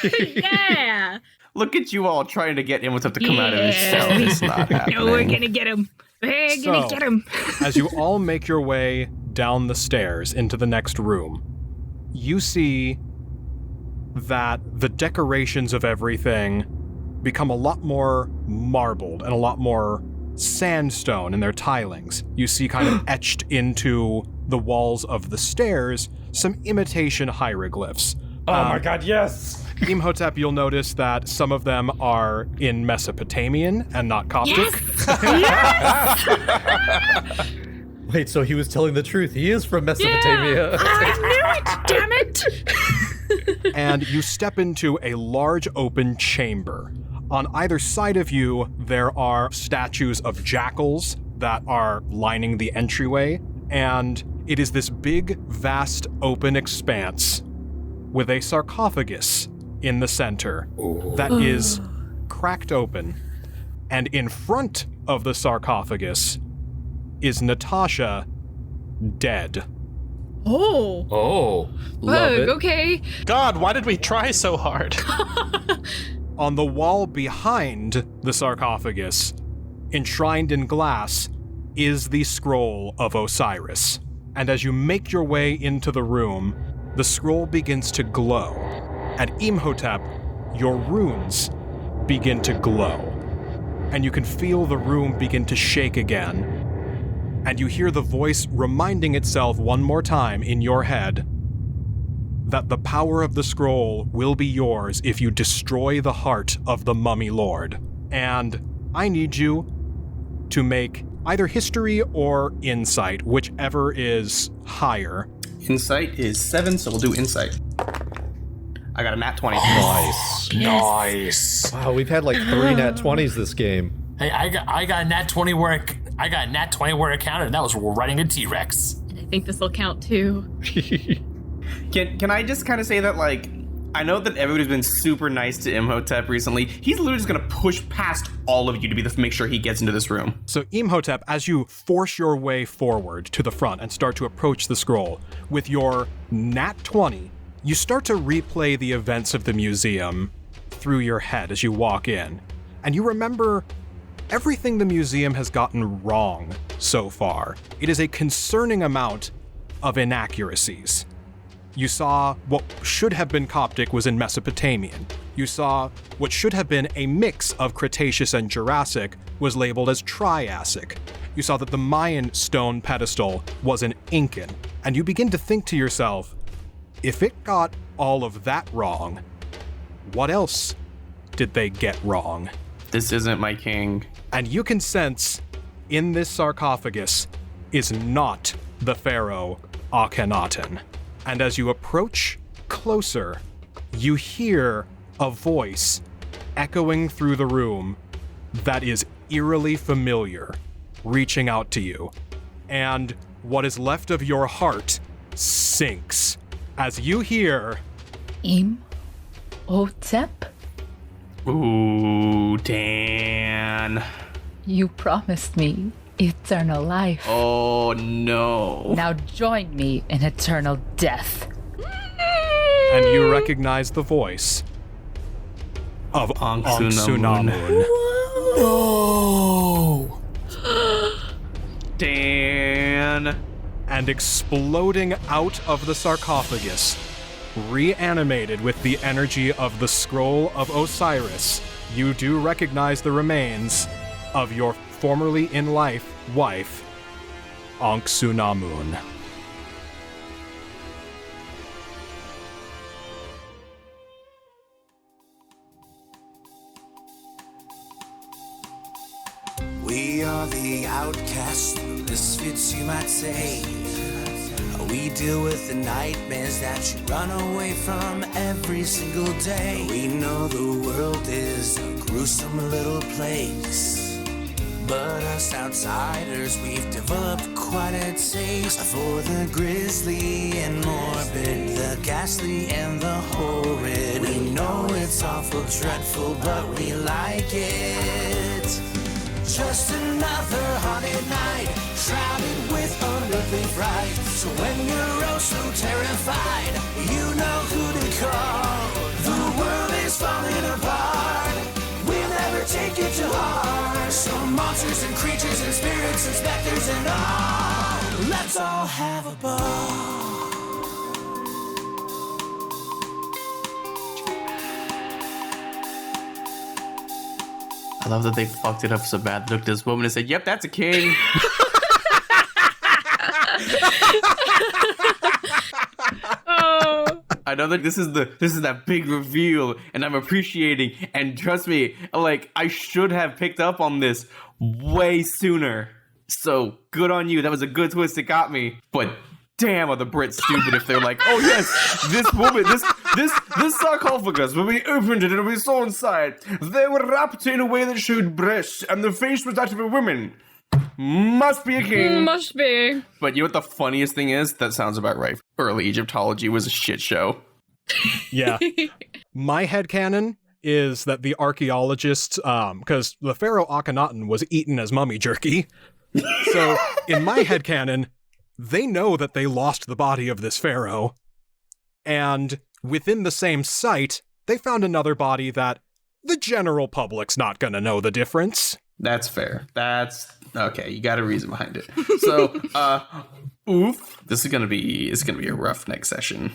Speaker 4: Yeah.
Speaker 3: Look at you all trying to get Imhotep to come out of his shell. It's not happening.
Speaker 4: No, we're gonna get him. We're gonna get him.
Speaker 6: As you all make your way down the stairs into the next room, you see that the decorations of everything become a lot more marbled and a lot more sandstone in their tilings. You see kind of etched into the walls of the stairs some imitation hieroglyphs.
Speaker 9: Oh my god, yes!
Speaker 6: Imhotep, you'll notice that some of them are in Mesopotamian and not Coptic.
Speaker 4: Yes!
Speaker 2: Wait, so he was telling the truth. He is from Mesopotamia.
Speaker 4: Yeah, I knew it, damn it!
Speaker 6: And you step into a large open chamber. On either side of you, there are statues of jackals that are lining the entryway, and it is this big, vast, open expanse with a sarcophagus in the center that is cracked open. And in front of the sarcophagus is Natasha, dead.
Speaker 4: Oh.
Speaker 2: Love it.
Speaker 4: Okay.
Speaker 8: God, why did we try so hard?
Speaker 6: On the wall behind the sarcophagus, enshrined in glass, is the Scroll of Osiris. And as you make your way into the room, the scroll begins to glow. And Imhotep, your runes begin to glow. And you can feel the room begin to shake again. And you hear the voice reminding itself one more time in your head that the power of the scroll will be yours if you destroy the heart of the Mummy Lord. And I need you to make either history or insight, whichever is higher.
Speaker 3: Insight is 7, so we'll do insight. I got a nat 20.
Speaker 2: Nice.
Speaker 7: Nice.
Speaker 2: Wow, we've had like 3 nat 20s this game.
Speaker 7: Hey, I got a nat 20 where it counted, and that was riding a T-Rex.
Speaker 4: I think this will count too.
Speaker 3: Can I just kind of say that, like, I know that everybody's been super nice to Imhotep recently. He's literally just going to push past all of you to make sure he gets into this room.
Speaker 6: So Imhotep, as you force your way forward to the front and start to approach the scroll, with your nat 20, you start to replay the events of the museum through your head as you walk in. And you remember everything the museum has gotten wrong so far. It is a concerning amount of inaccuracies. You saw what should have been Coptic was in Mesopotamian. You saw what should have been a mix of Cretaceous and Jurassic was labeled as Triassic. You saw that the Mayan stone pedestal was an Incan. And you begin to think to yourself, if it got all of that wrong, what else did they get wrong?
Speaker 3: This isn't my king.
Speaker 6: And you can sense in this sarcophagus is not the pharaoh Akhenaten. And as you approach closer, you hear a voice echoing through the room that is eerily familiar, reaching out to you. And what is left of your heart sinks as you hear,
Speaker 10: Imhotep?
Speaker 3: Ooh, Dan.
Speaker 10: You promised me eternal life.
Speaker 3: Oh, no.
Speaker 10: Now join me in eternal death.
Speaker 6: and you recognize the voice of Anksunamun.
Speaker 7: Oh!
Speaker 3: Dan.
Speaker 6: And exploding out of the sarcophagus, reanimated with the energy of the Scroll of Osiris, you do recognize the remains of your formerly in-life wife, Anksunamun.
Speaker 11: We are the outcasts, the misfits you might say. We deal with the nightmares that you run away from every single day. We know the world is a gruesome little place, but us outsiders, we've developed quite a taste for the grisly and morbid, the ghastly and the horrid. We know it's awful dreadful, but we like it. Just another haunted night, shrouded with unearthly fright. So when you're oh so terrified, you know who to call. The world is falling apart, we'll never take it to heart. Some monsters and creatures and spirits and specters and all, let's all have a ball.
Speaker 3: I love that they fucked it up so bad. They looked at this woman and said, "Yep, that's a king." I know that this is that big reveal, and I'm appreciating. And trust me, like, I should have picked up on this way sooner. So good on you. That was a good twist that got me. But damn, are the Brits stupid if they're like, "Oh yes, this woman, this sarcophagus, when we opened it and we saw inside, they were wrapped in a way that showed breasts, and the face was that of a woman. Must be a king."
Speaker 4: Must be.
Speaker 3: But you know what the funniest thing is? That sounds about right. Early Egyptology was a shit show.
Speaker 6: Yeah. My headcanon is that the archaeologists, because the pharaoh Akhenaten was eaten as mummy jerky. So in my headcanon, they know that they lost the body of this pharaoh, and within the same site, they found another body that the general public's not gonna know the difference.
Speaker 3: That's fair. That's okay. You got a reason behind it. So, oof. This is gonna be a rough next session.